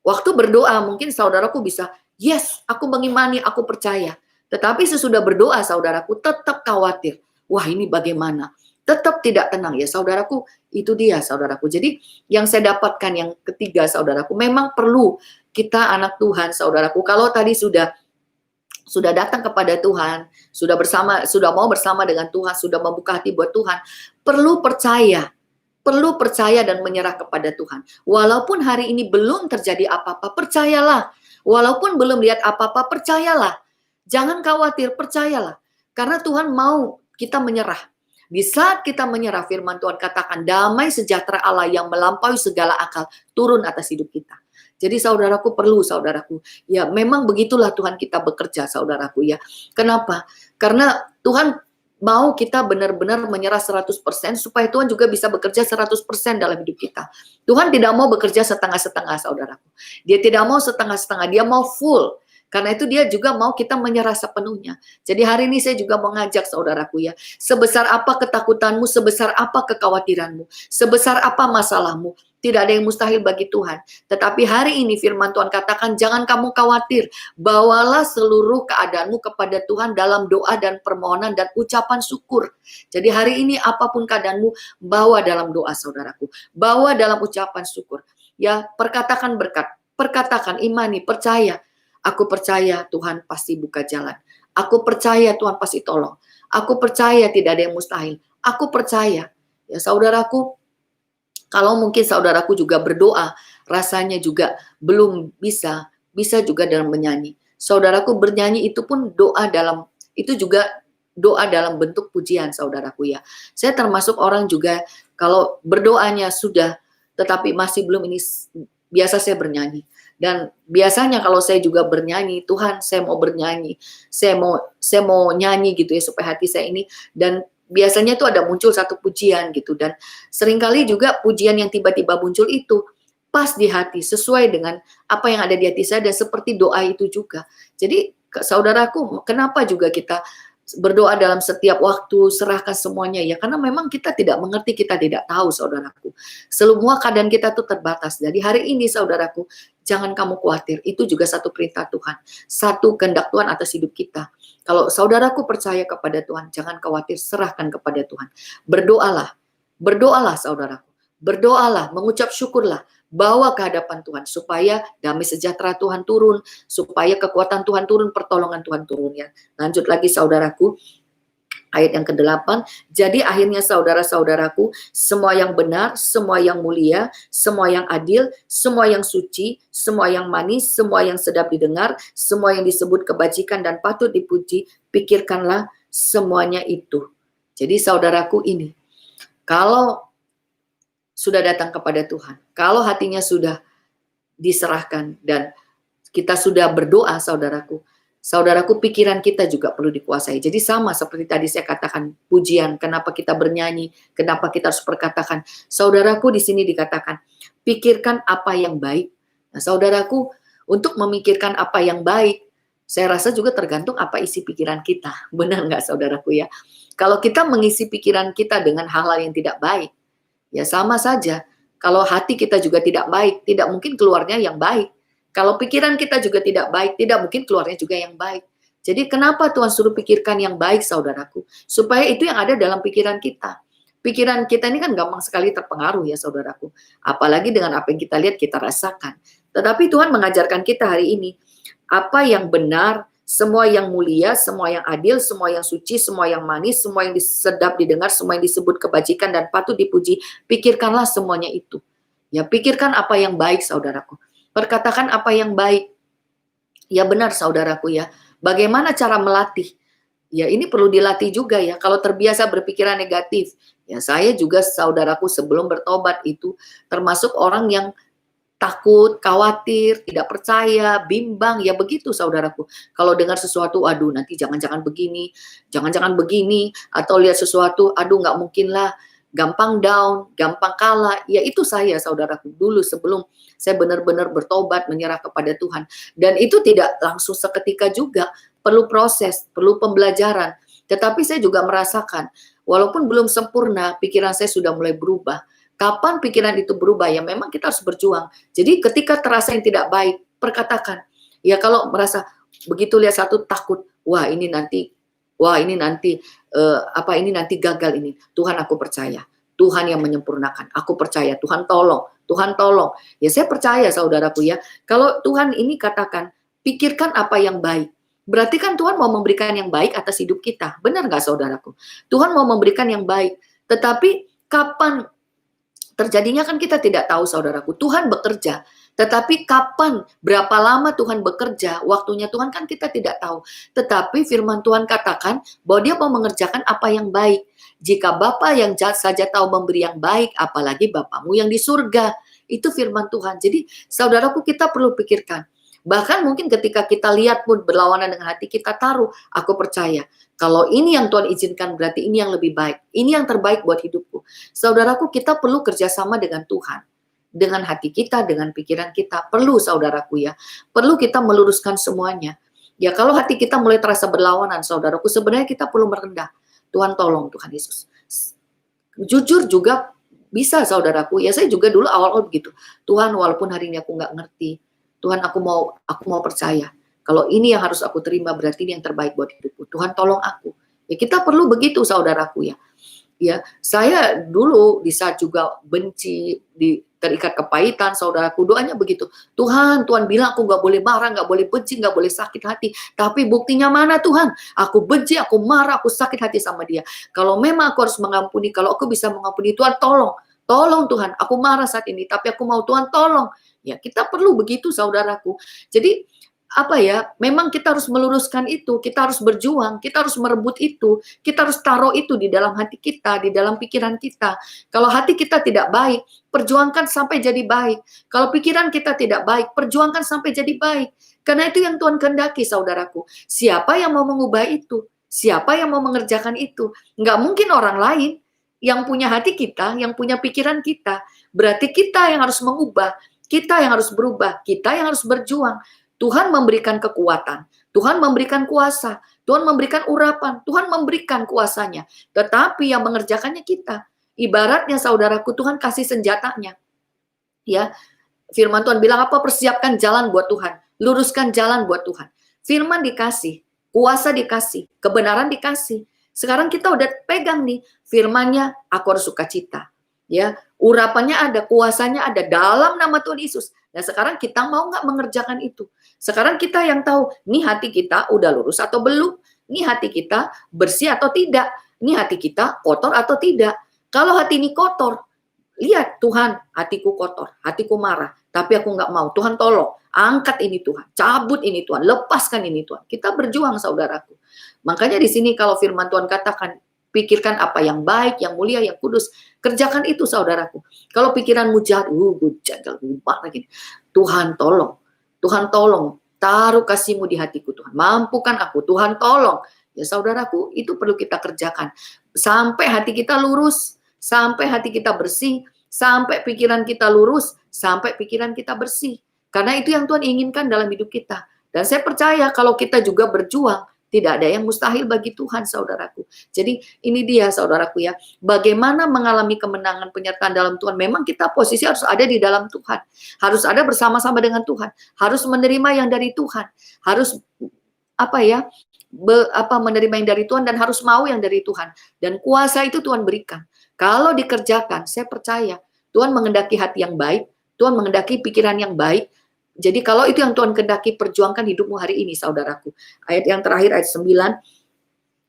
waktu berdoa mungkin saudaraku bisa, yes, aku mengimani, aku percaya. Tetapi sesudah berdoa, saudaraku, tetap khawatir. Wah, ini bagaimana? Tetap tidak tenang ya, saudaraku. Itu dia, saudaraku. Jadi yang saya dapatkan yang ketiga, saudaraku, memang perlu kita anak Tuhan, saudaraku. Kalau tadi sudah datang kepada Tuhan, sudah mau bersama dengan Tuhan, sudah membuka hati buat Tuhan, perlu percaya dan menyerah kepada Tuhan. Walaupun hari ini belum terjadi apa-apa, percayalah. Walaupun belum lihat apa-apa, percayalah. Jangan khawatir, percayalah. Karena Tuhan mau kita menyerah. Di saat kita menyerah, firman Tuhan katakan, damai sejahtera Allah yang melampaui segala akal turun atas hidup kita. Jadi saudaraku perlu, saudaraku. Ya memang begitulah Tuhan kita bekerja, saudaraku ya. Kenapa? Karena Tuhan mau kita benar-benar menyerah 100% supaya Tuhan juga bisa bekerja 100% dalam hidup kita. Tuhan tidak mau bekerja setengah-setengah, saudaraku. Dia tidak mau setengah-setengah, Dia mau full. Karena itu Dia juga mau kita menyerah sepenuhnya. Jadi hari ini saya juga mengajak saudaraku ya, sebesar apa ketakutanmu, sebesar apa kekhawatiranmu, sebesar apa masalahmu, tidak ada yang mustahil bagi Tuhan. Tetapi hari ini firman Tuhan katakan, jangan kamu khawatir, bawalah seluruh keadaanmu kepada Tuhan dalam doa dan permohonan dan ucapan syukur. Jadi hari ini apapun keadaanmu, bawa dalam doa, saudaraku, bawa dalam ucapan syukur. Ya, perkatakan berkat, perkatakan imani, percaya. Aku percaya Tuhan pasti buka jalan. Aku percaya Tuhan pasti tolong. Aku percaya tidak ada yang mustahil. Aku percaya. Ya saudaraku, kalau mungkin saudaraku juga berdoa, rasanya juga belum bisa juga dalam menyanyi. Saudaraku bernyanyi itu pun itu juga doa dalam bentuk pujian, saudaraku ya. Saya termasuk orang juga kalau berdoanya sudah, tetapi masih belum, ini biasa saya bernyanyi. Dan biasanya kalau saya juga bernyanyi, Tuhan saya mau bernyanyi, saya mau nyanyi gitu ya supaya hati saya ini, dan biasanya itu ada muncul satu pujian gitu, dan seringkali juga pujian yang tiba-tiba muncul itu pas di hati, sesuai dengan apa yang ada di hati saya, dan seperti doa itu juga. Jadi saudaraku, kenapa juga kita berdoa dalam setiap waktu, serahkan semuanya ya, karena memang kita tidak mengerti, kita tidak tahu, saudaraku. Semua keadaan kita tuh terbatas. Jadi hari ini saudaraku, jangan kamu khawatir, itu juga satu perintah Tuhan, satu kehendak Tuhan atas hidup kita. Kalau saudaraku percaya kepada Tuhan, jangan khawatir, serahkan kepada Tuhan. Berdoalah saudaraku. berdoalah, mengucap syukurlah, bawa ke hadapan Tuhan supaya damai sejahtera Tuhan turun, supaya kekuatan Tuhan turun, pertolongan Tuhan turun ya. Lanjut lagi saudaraku, ayat yang ke-8, jadi akhirnya saudara-saudaraku, semua yang benar, semua yang mulia, semua yang adil, semua yang suci, semua yang manis, semua yang sedap didengar, semua yang disebut kebajikan dan patut dipuji, pikirkanlah semuanya itu. Jadi saudaraku ini, kalau sudah datang kepada Tuhan, kalau hatinya sudah diserahkan dan kita sudah berdoa saudaraku pikiran kita juga perlu dikuasai. Jadi sama seperti tadi saya katakan pujian, kenapa kita bernyanyi, kenapa kita harus berkatakan. Saudaraku di sini dikatakan, pikirkan apa yang baik. Nah saudaraku, untuk memikirkan apa yang baik, saya rasa juga tergantung apa isi pikiran kita. Benar nggak saudaraku ya? Kalau kita mengisi pikiran kita dengan hal-hal yang tidak baik, ya sama saja. Kalau hati kita juga tidak baik, tidak mungkin keluarnya yang baik. Kalau pikiran kita juga tidak baik, tidak mungkin keluarnya juga yang baik. Jadi kenapa Tuhan suruh pikirkan yang baik saudaraku? Supaya itu yang ada dalam pikiran kita. Pikiran kita ini kan gampang sekali terpengaruh ya saudaraku. Apalagi dengan apa yang kita lihat, kita rasakan. Tetapi Tuhan mengajarkan kita hari ini, apa yang benar, semua yang mulia, semua yang adil, semua yang suci, semua yang manis, semua yang sedap didengar, semua yang disebut kebajikan dan patut dipuji, pikirkanlah semuanya itu. Ya, pikirkan apa yang baik saudaraku. Perkatakan apa yang baik. Ya benar saudaraku ya. Bagaimana cara melatih? Ya ini perlu dilatih juga ya. Kalau terbiasa berpikiran negatif. Ya saya juga saudaraku sebelum bertobat itu termasuk orang yang takut, khawatir, tidak percaya, bimbang. Ya begitu saudaraku. Kalau dengar sesuatu, aduh nanti jangan-jangan begini, jangan-jangan begini. Atau lihat sesuatu, aduh nggak mungkin lah. Gampang down, gampang kalah. Ya itu saya saudaraku dulu sebelum saya benar-benar bertobat, menyerah kepada Tuhan. Dan itu tidak langsung seketika juga, perlu proses, perlu pembelajaran. Tetapi saya juga merasakan, walaupun belum sempurna, pikiran saya sudah mulai berubah. Kapan pikiran itu berubah? Ya memang kita harus berjuang. Jadi ketika terasa yang tidak baik, perkatakan. Ya kalau merasa begitu lihat satu takut, wah ini nanti ini nanti gagal ini. Tuhan aku percaya. Tuhan yang menyempurnakan. Aku percaya. Tuhan tolong. Tuhan tolong. Ya saya percaya saudaraku ya. Kalau Tuhan ini katakan, pikirkan apa yang baik. Berarti kan Tuhan mau memberikan yang baik atas hidup kita. Benar nggak saudaraku? Tuhan mau memberikan yang baik. Tetapi kapan terjadinya kan kita tidak tahu saudaraku. Tuhan bekerja. Tetapi kapan, berapa lama Tuhan bekerja, waktunya Tuhan kan kita tidak tahu. Tetapi firman Tuhan katakan bahwa dia mau mengerjakan apa yang baik. Jika Bapa yang jahat saja tahu memberi yang baik, apalagi Bapamu yang di surga. Itu firman Tuhan. Jadi saudaraku kita perlu pikirkan. Bahkan mungkin ketika kita lihat pun berlawanan dengan hati, kita taruh, aku percaya. Kalau ini yang Tuhan izinkan berarti ini yang lebih baik. Ini yang terbaik buat hidupku. Saudaraku kita perlu kerjasama dengan Tuhan. Dengan hati kita, dengan pikiran kita. Perlu saudaraku ya. Perlu kita meluruskan semuanya. Ya kalau hati kita mulai terasa berlawanan saudaraku, sebenarnya kita perlu merendah. Tuhan tolong Tuhan Yesus. Jujur juga bisa saudaraku. Ya saya juga dulu awal-awal begitu. Tuhan walaupun hari ini aku nggak ngerti. Tuhan aku mau percaya. Kalau ini yang harus aku terima berarti ini yang terbaik buat hidupku. Tuhan tolong aku. Ya kita perlu begitu saudaraku ya. Ya, saya dulu di saat juga benci, terikat kepahitan, saudaraku doanya begitu. Tuhan bilang aku nggak boleh marah, nggak boleh benci, nggak boleh sakit hati. Tapi buktinya mana Tuhan? Aku benci, aku marah, aku sakit hati sama dia. Kalau memang aku harus mengampuni, kalau aku bisa mengampuni, Tuhan tolong. Tolong Tuhan, aku marah saat ini, tapi aku mau Tuhan tolong. Ya, kita perlu begitu saudaraku. Jadi memang kita harus meluruskan itu, kita harus berjuang, kita harus merebut itu, kita harus taruh itu di dalam hati kita, di dalam pikiran kita. Kalau hati kita tidak baik, perjuangkan sampai jadi baik. Kalau pikiran kita tidak baik, perjuangkan sampai jadi baik. Karena itu yang Tuhan kehendaki, saudaraku. Siapa yang mau mengubah itu? Siapa yang mau mengerjakan itu? Nggak mungkin orang lain yang punya hati kita, yang punya pikiran kita. Berarti kita yang harus mengubah, kita yang harus berubah, kita yang harus berjuang. Tuhan memberikan kekuatan, Tuhan memberikan kuasa, Tuhan memberikan urapan, Tuhan memberikan kuasanya. Tetapi yang mengerjakannya kita. Ibaratnya saudaraku, Tuhan kasih senjatanya. Ya, firman Tuhan bilang apa? Persiapkan jalan buat Tuhan, luruskan jalan buat Tuhan. Firman dikasih, kuasa dikasih, kebenaran dikasih. Sekarang kita udah pegang nih firmannya, aku harus sukacita. Ya, urapannya ada, kuasanya ada dalam nama Tuhan Yesus. Nah sekarang kita mau nggak mengerjakan itu? Sekarang kita yang tahu, nih hati kita udah lurus atau belum? Nih hati kita bersih atau tidak? Nih hati kita kotor atau tidak? Kalau hati ini kotor, lihat Tuhan, hatiku kotor, hatiku marah, tapi aku nggak mau. Tuhan tolong, angkat ini Tuhan, cabut ini Tuhan, lepaskan ini Tuhan. Kita berjuang saudaraku. Makanya di sini kalau firman Tuhan katakan, pikirkan apa yang baik, yang mulia, yang kudus. Kerjakan itu saudaraku. Kalau pikiranmu jahat, gue jagal, lagi. Tuhan tolong. Tuhan tolong. Taruh kasih-Mu di hatiku Tuhan. Mampukan aku. Tuhan tolong. Ya saudaraku, itu perlu kita kerjakan. Sampai hati kita lurus. Sampai hati kita bersih. Sampai pikiran kita lurus. Sampai pikiran kita bersih. Karena itu yang Tuhan inginkan dalam hidup kita. Dan saya percaya kalau kita juga berjuang, tidak ada yang mustahil bagi Tuhan, saudaraku. Jadi ini dia, saudaraku ya. Bagaimana mengalami kemenangan penyertaan dalam Tuhan. Memang kita posisi harus ada di dalam Tuhan. Harus ada bersama-sama dengan Tuhan. Harus menerima yang dari Tuhan. Harus menerima yang dari Tuhan dan harus mau yang dari Tuhan. Dan kuasa itu Tuhan berikan. Kalau dikerjakan, saya percaya Tuhan mengendaki hati yang baik. Tuhan mengendaki pikiran yang baik. Jadi kalau itu yang Tuhan kehendaki, perjuangkan hidupmu hari ini, saudaraku. Ayat yang terakhir, ayat 9.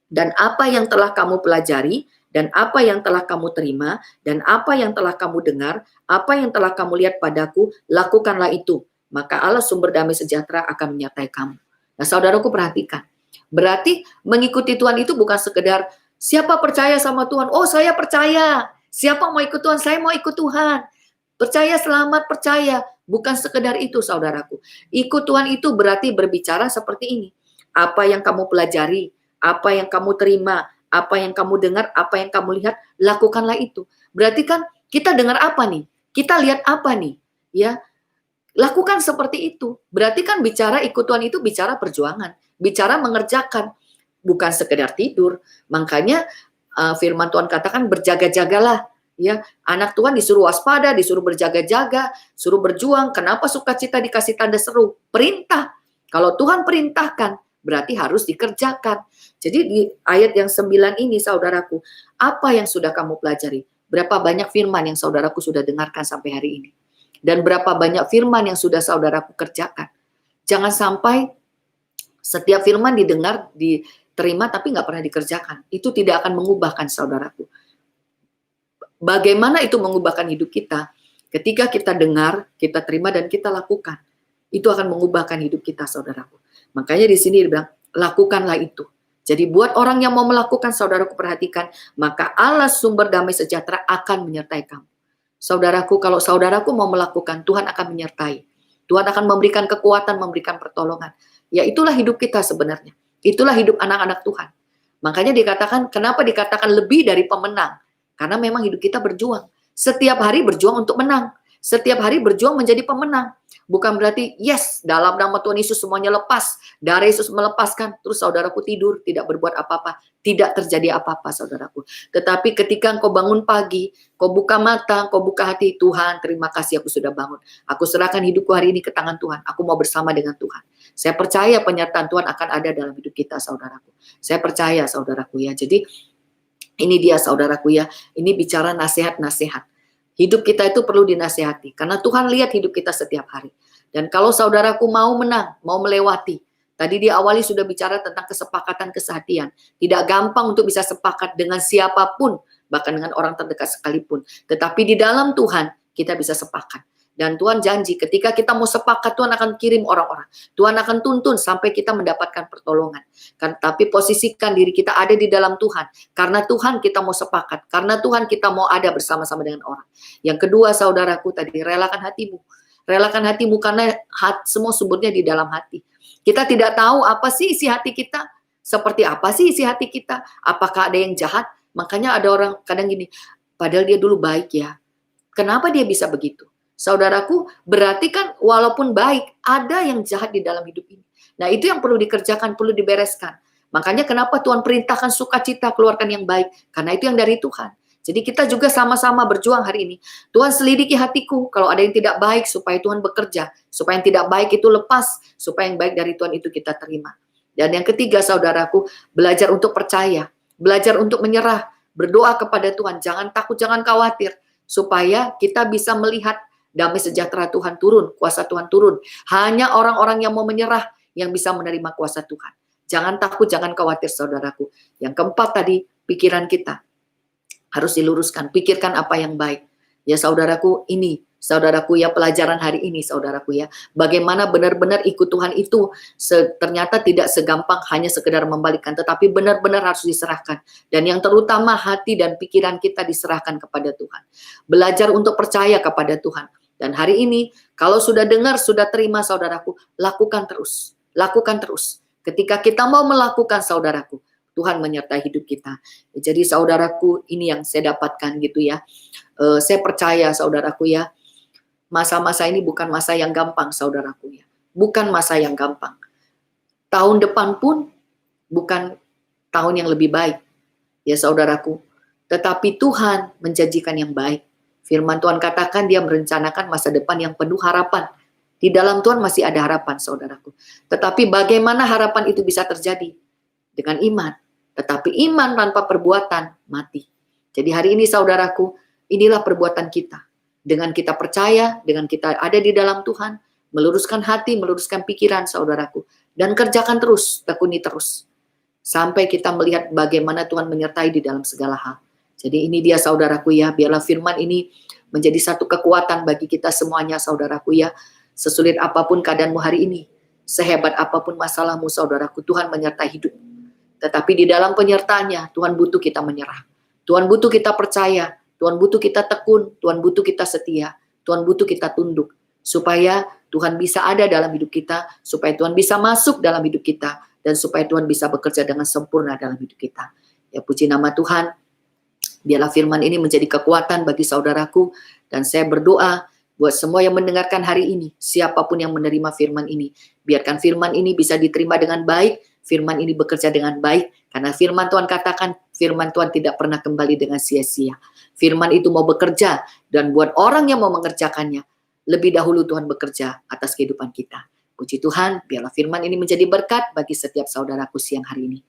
Dan apa yang telah kamu pelajari, dan apa yang telah kamu terima, dan apa yang telah kamu dengar, apa yang telah kamu lihat padaku, lakukanlah itu. Maka Allah sumber damai sejahtera akan menyertai kamu. Nah saudaraku perhatikan. Berarti mengikuti Tuhan itu bukan sekedar, siapa percaya sama Tuhan? Oh saya percaya. Siapa mau ikut Tuhan? Saya mau ikut Tuhan. Percaya selamat, percaya. Bukan sekedar itu saudaraku. Ikut Tuhan itu berarti berbicara seperti ini. Apa yang kamu pelajari, apa yang kamu terima, apa yang kamu dengar, apa yang kamu lihat, lakukanlah itu. Berarti kan kita dengar apa nih? Kita lihat apa nih? Ya, lakukan seperti itu. Berarti kan bicara ikut Tuhan itu bicara perjuangan, bicara mengerjakan, bukan sekedar tidur. Makanya firman Tuhan katakan berjaga-jagalah. Ya, anak Tuhan disuruh waspada, disuruh berjaga-jaga, suruh berjuang. Kenapa sukacita dikasih tanda seru? Perintah. Kalau Tuhan perintahkan, berarti harus dikerjakan. Jadi di ayat yang 9 ini, saudaraku, apa yang sudah kamu pelajari? Berapa banyak firman yang saudaraku sudah dengarkan sampai hari ini? Dan berapa banyak firman yang sudah saudaraku kerjakan? Jangan sampai setiap firman didengar, diterima, tapi nggak pernah dikerjakan. Itu tidak akan mengubahkan saudaraku. Bagaimana itu mengubahkan hidup kita? Ketika kita dengar, kita terima, dan kita lakukan. Itu akan mengubahkan hidup kita, saudaraku. Makanya di sini dibilang, lakukanlah itu. Jadi buat orang yang mau melakukan, saudaraku perhatikan, maka Allah sumber damai sejahtera akan menyertai kamu. Saudaraku, kalau saudaraku mau melakukan, Tuhan akan menyertai. Tuhan akan memberikan kekuatan, memberikan pertolongan. Ya itulah hidup kita sebenarnya. Itulah hidup anak-anak Tuhan. Makanya dikatakan, kenapa dikatakan lebih dari pemenang? Karena memang hidup kita berjuang. Setiap hari berjuang untuk menang. Setiap hari berjuang menjadi pemenang. Bukan berarti, yes, dalam nama Tuhan Yesus semuanya lepas. Darah Yesus melepaskan. Terus saudaraku tidur, tidak berbuat apa-apa. Tidak terjadi apa-apa, saudaraku. Tetapi ketika engkau bangun pagi, kau buka mata, kau buka hati, Tuhan, terima kasih aku sudah bangun. Aku serahkan hidupku hari ini ke tangan Tuhan. Aku mau bersama dengan Tuhan. Saya percaya penyertaan Tuhan akan ada dalam hidup kita, saudaraku. Saya percaya, saudaraku ya. Jadi, ini dia saudaraku ya, ini bicara nasihat-nasihat. Hidup kita itu perlu dinasihati, karena Tuhan lihat hidup kita setiap hari. Dan kalau saudaraku mau menang, mau melewati, tadi diawali sudah bicara tentang kesepakatan kesehatian. Tidak gampang untuk bisa sepakat dengan siapapun, bahkan dengan orang terdekat sekalipun. Tetapi di dalam Tuhan, kita bisa sepakat. Dan Tuhan janji ketika kita mau sepakat, Tuhan akan kirim orang-orang. Tuhan akan tuntun sampai kita mendapatkan pertolongan. Tapi posisikan diri kita ada di dalam Tuhan. Karena Tuhan kita mau sepakat. Karena Tuhan kita mau ada bersama-sama dengan orang. Yang kedua saudaraku tadi, relakan hatimu. Relakan hatimu karena semua sumbernya di dalam hati. Kita tidak tahu apa sih isi hati kita. Seperti apa sih isi hati kita. Apakah ada yang jahat? Makanya ada orang kadang gini, padahal dia dulu baik ya. Kenapa dia bisa begitu? Saudaraku, berarti kan walaupun baik, ada yang jahat di dalam hidup ini. Nah itu yang perlu dikerjakan, perlu dibereskan. Makanya kenapa Tuhan perintahkan sukacita, keluarkan yang baik. Karena itu yang dari Tuhan. Jadi kita juga sama-sama berjuang hari ini. Tuhan selidiki hatiku, kalau ada yang tidak baik supaya Tuhan bekerja. Supaya yang tidak baik itu lepas, supaya yang baik dari Tuhan itu kita terima. Dan yang ketiga saudaraku, belajar untuk percaya. Belajar untuk menyerah, berdoa kepada Tuhan. Jangan takut, jangan khawatir. supaya kita bisa melihat damai sejahtera Tuhan turun, kuasa Tuhan turun. Hanya orang-orang yang mau menyerah yang bisa menerima kuasa Tuhan. Jangan takut, jangan khawatir saudaraku. Yang keempat tadi, pikiran kita harus diluruskan. Pikirkan apa yang baik. Ya saudaraku, ini saudaraku ya, pelajaran hari ini saudaraku ya. Bagaimana benar-benar ikut Tuhan itu ternyata tidak segampang hanya sekedar membalikkan, tetapi benar-benar harus diserahkan. Dan yang terutama hati dan pikiran kita diserahkan kepada Tuhan. Belajar untuk percaya kepada Tuhan. Dan hari ini kalau sudah dengar, sudah terima saudaraku, lakukan terus. Lakukan terus. Ketika kita mau melakukan saudaraku, Tuhan menyertai hidup kita. Jadi saudaraku, ini yang saya dapatkan gitu ya. Saya percaya saudaraku ya, masa-masa ini bukan masa yang gampang saudaraku ya. Bukan masa yang gampang. Tahun depan pun bukan tahun yang lebih baik ya saudaraku. Tetapi Tuhan menjanjikan yang baik. Firman Tuhan katakan dia merencanakan masa depan yang penuh harapan. Di dalam Tuhan masih ada harapan saudaraku. Tetapi bagaimana harapan itu bisa terjadi? Dengan iman. Tetapi iman tanpa perbuatan mati. Jadi hari ini saudaraku, inilah perbuatan kita. Dengan kita percaya, dengan kita ada di dalam Tuhan, meluruskan hati, meluruskan pikiran saudaraku. Dan kerjakan terus, tekuni terus. Sampai kita melihat bagaimana Tuhan menyertai di dalam segala hal. Jadi ini dia saudaraku ya, biarlah firman ini menjadi satu kekuatan bagi kita semuanya saudaraku ya. Sesulit apapun keadaanmu hari ini, sehebat apapun masalahmu saudaraku, Tuhan menyertai hidup. Tetapi di dalam penyertaannya, Tuhan butuh kita menyerah. Tuhan butuh kita percaya, Tuhan butuh kita tekun, Tuhan butuh kita setia, Tuhan butuh kita tunduk. Supaya Tuhan bisa ada dalam hidup kita, supaya Tuhan bisa masuk dalam hidup kita, dan supaya Tuhan bisa bekerja dengan sempurna dalam hidup kita. Ya puji nama Tuhan, biarlah firman ini menjadi kekuatan bagi saudaraku, dan saya berdoa, buat semua yang mendengarkan hari ini, siapapun yang menerima firman ini, biarkan firman ini bisa diterima dengan baik, firman ini bekerja dengan baik, karena firman Tuhan katakan, firman Tuhan tidak pernah kembali dengan sia-sia. Firman itu mau bekerja, dan buat orang yang mau mengerjakannya, lebih dahulu Tuhan bekerja atas kehidupan kita. Puji Tuhan, biarlah firman ini menjadi berkat bagi setiap saudaraku siang hari ini.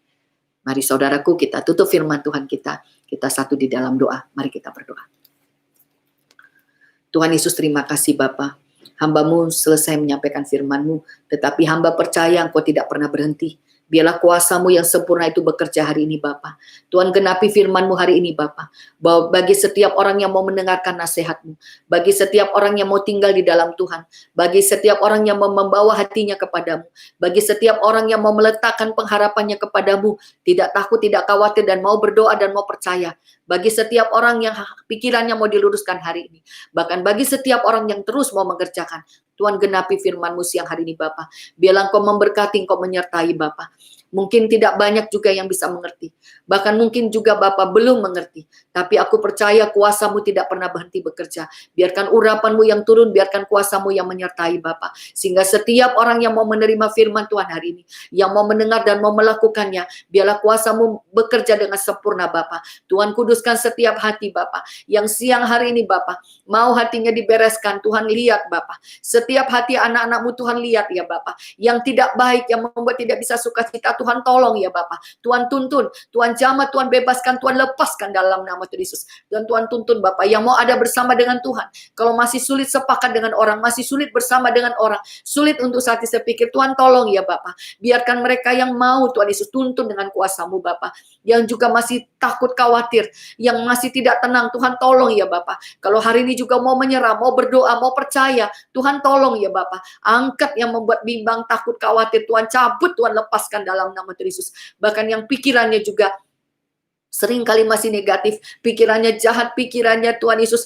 Mari saudaraku, kita tutup firman Tuhan kita satu di dalam doa. Mari kita berdoa. Tuhan Yesus, terima kasih Bapa. Hamba-Mu selesai menyampaikan firman-Mu, tetapi hamba percaya Engkau tidak pernah berhenti. Biarlah kuasa-Mu yang sempurna itu bekerja hari ini Bapa. Tuhan genapi firman-Mu hari ini Bapa. Bahwa bagi setiap orang yang mau mendengarkan nasihat-Mu, bagi setiap orang yang mau tinggal di dalam Tuhan, bagi setiap orang yang mau membawa hatinya kepadamu, bagi setiap orang yang mau meletakkan pengharapannya kepadamu, tidak takut, tidak khawatir, dan mau berdoa dan mau percaya. Bagi setiap orang yang pikirannya mau diluruskan hari ini, bahkan bagi setiap orang yang terus mau mengerjakan, Tuhan genapi firman-Mu siang hari ini Bapa. Biarlah Engkau memberkati, Engkau menyertai Bapa. Mungkin tidak banyak juga yang bisa mengerti. Bahkan mungkin juga Bapa belum mengerti. Tapi aku percaya kuasa-Mu tidak pernah berhenti bekerja. Biarkan urapan-Mu yang turun, biarkan kuasa-Mu yang menyertai Bapa. Sehingga setiap orang yang mau menerima firman Tuhan hari ini, yang mau mendengar dan mau melakukannya, biarlah kuasa-Mu bekerja dengan sempurna Bapa. Tuhan kuduskan setiap hati Bapa. Yang siang hari ini Bapa, mau hatinya dibereskan, Tuhan lihat Bapa. Setiap hati anak-anak-Mu Tuhan lihat ya Bapa. Yang tidak baik, yang membuat tidak bisa sukacita, Tuhan tolong ya Bapa. Tuhan tuntun, Tuhan jamah, Tuhan bebaskan, Tuhan lepaskan dalam nama Tuhan Yesus. Dan Tuhan tuntun Bapa yang mau ada bersama dengan Tuhan. Kalau masih sulit sepakat dengan orang, masih sulit bersama dengan orang, sulit untuk saat ini saya pikir, Tuhan tolong ya Bapa. Biarkan mereka yang mau Tuhan Yesus tuntun dengan kuasa-Mu Bapa. Yang juga masih takut khawatir, yang masih tidak tenang, Tuhan tolong ya Bapa. Kalau hari ini juga mau menyerah, mau berdoa, mau percaya, Tuhan tolong ya Bapa. Angkat yang membuat bimbang, takut, khawatir, Tuhan cabut, Tuhan lepaskan dalam nama Tuhan Yesus. Bahkan yang pikirannya juga seringkali masih negatif, pikirannya jahat, pikirannya Tuhan Yesus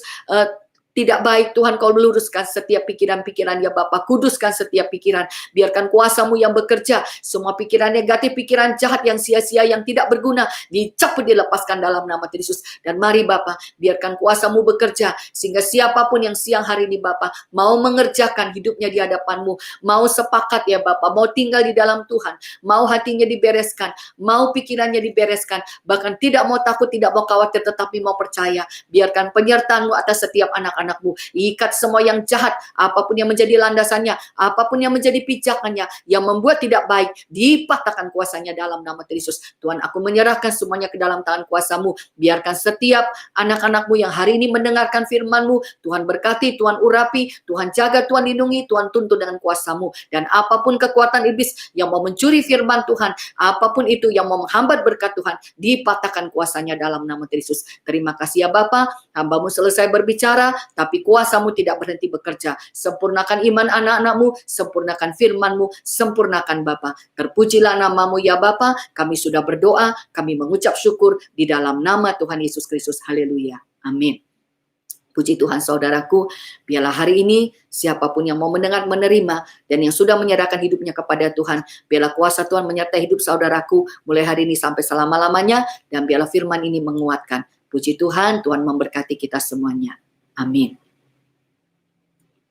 tidak baik, Tuhan Kau meluruskan setiap pikiran-pikiran ya Bapa. Kuduskan setiap pikiran, biarkan kuasa-Mu yang bekerja. Semua pikiran negatif, pikiran jahat yang sia-sia, yang tidak berguna, dicabut, dilepaskan dalam nama Tuhan Yesus. Dan mari Bapa, biarkan kuasa-Mu bekerja, sehingga siapapun yang siang hari ini Bapa, mau mengerjakan hidupnya di hadapan-Mu, mau sepakat ya Bapa, mau tinggal di dalam Tuhan, mau hatinya dibereskan, mau pikirannya dibereskan, bahkan tidak mau takut, tidak mau khawatir, tetapi mau percaya. Biarkan penyertaan-Mu atas setiap anak-anak anak-anakmu. Ikat semua yang jahat, apapun yang menjadi landasannya, apapun yang menjadi pijakannya, yang membuat tidak baik, dipatahkan kuasanya dalam nama Tuhan Yesus. Tuhan, aku menyerahkan semuanya ke dalam tangan kuasa-Mu. Biarkan setiap anak-anak-Mu yang hari ini mendengarkan firman-Mu, Tuhan berkati, Tuhan urapi, Tuhan jaga, Tuhan lindungi, Tuhan tuntun dengan kuasa-Mu. Dan apapun kekuatan iblis yang mau mencuri firman Tuhan, apapun itu yang mau menghambat berkat Tuhan, dipatahkan kuasanya dalam nama Tuhan Yesus. Terima kasih ya Bapa, hamba-Mu selesai berbicara, tapi kuasa-Mu tidak berhenti bekerja. Sempurnakan iman anak-anak-Mu, sempurnakan firman-Mu, sempurnakan Bapa. Terpujilah nama-Mu ya Bapa, kami sudah berdoa, kami mengucap syukur di dalam nama Tuhan Yesus Kristus. Haleluya. Amin. Puji Tuhan saudaraku, biarlah hari ini siapapun yang mau mendengar, menerima, dan yang sudah menyerahkan hidupnya kepada Tuhan, biarlah kuasa Tuhan menyertai hidup saudaraku mulai hari ini sampai selama-lamanya, dan biarlah firman ini menguatkan. Puji Tuhan, Tuhan memberkati kita semuanya. Amin.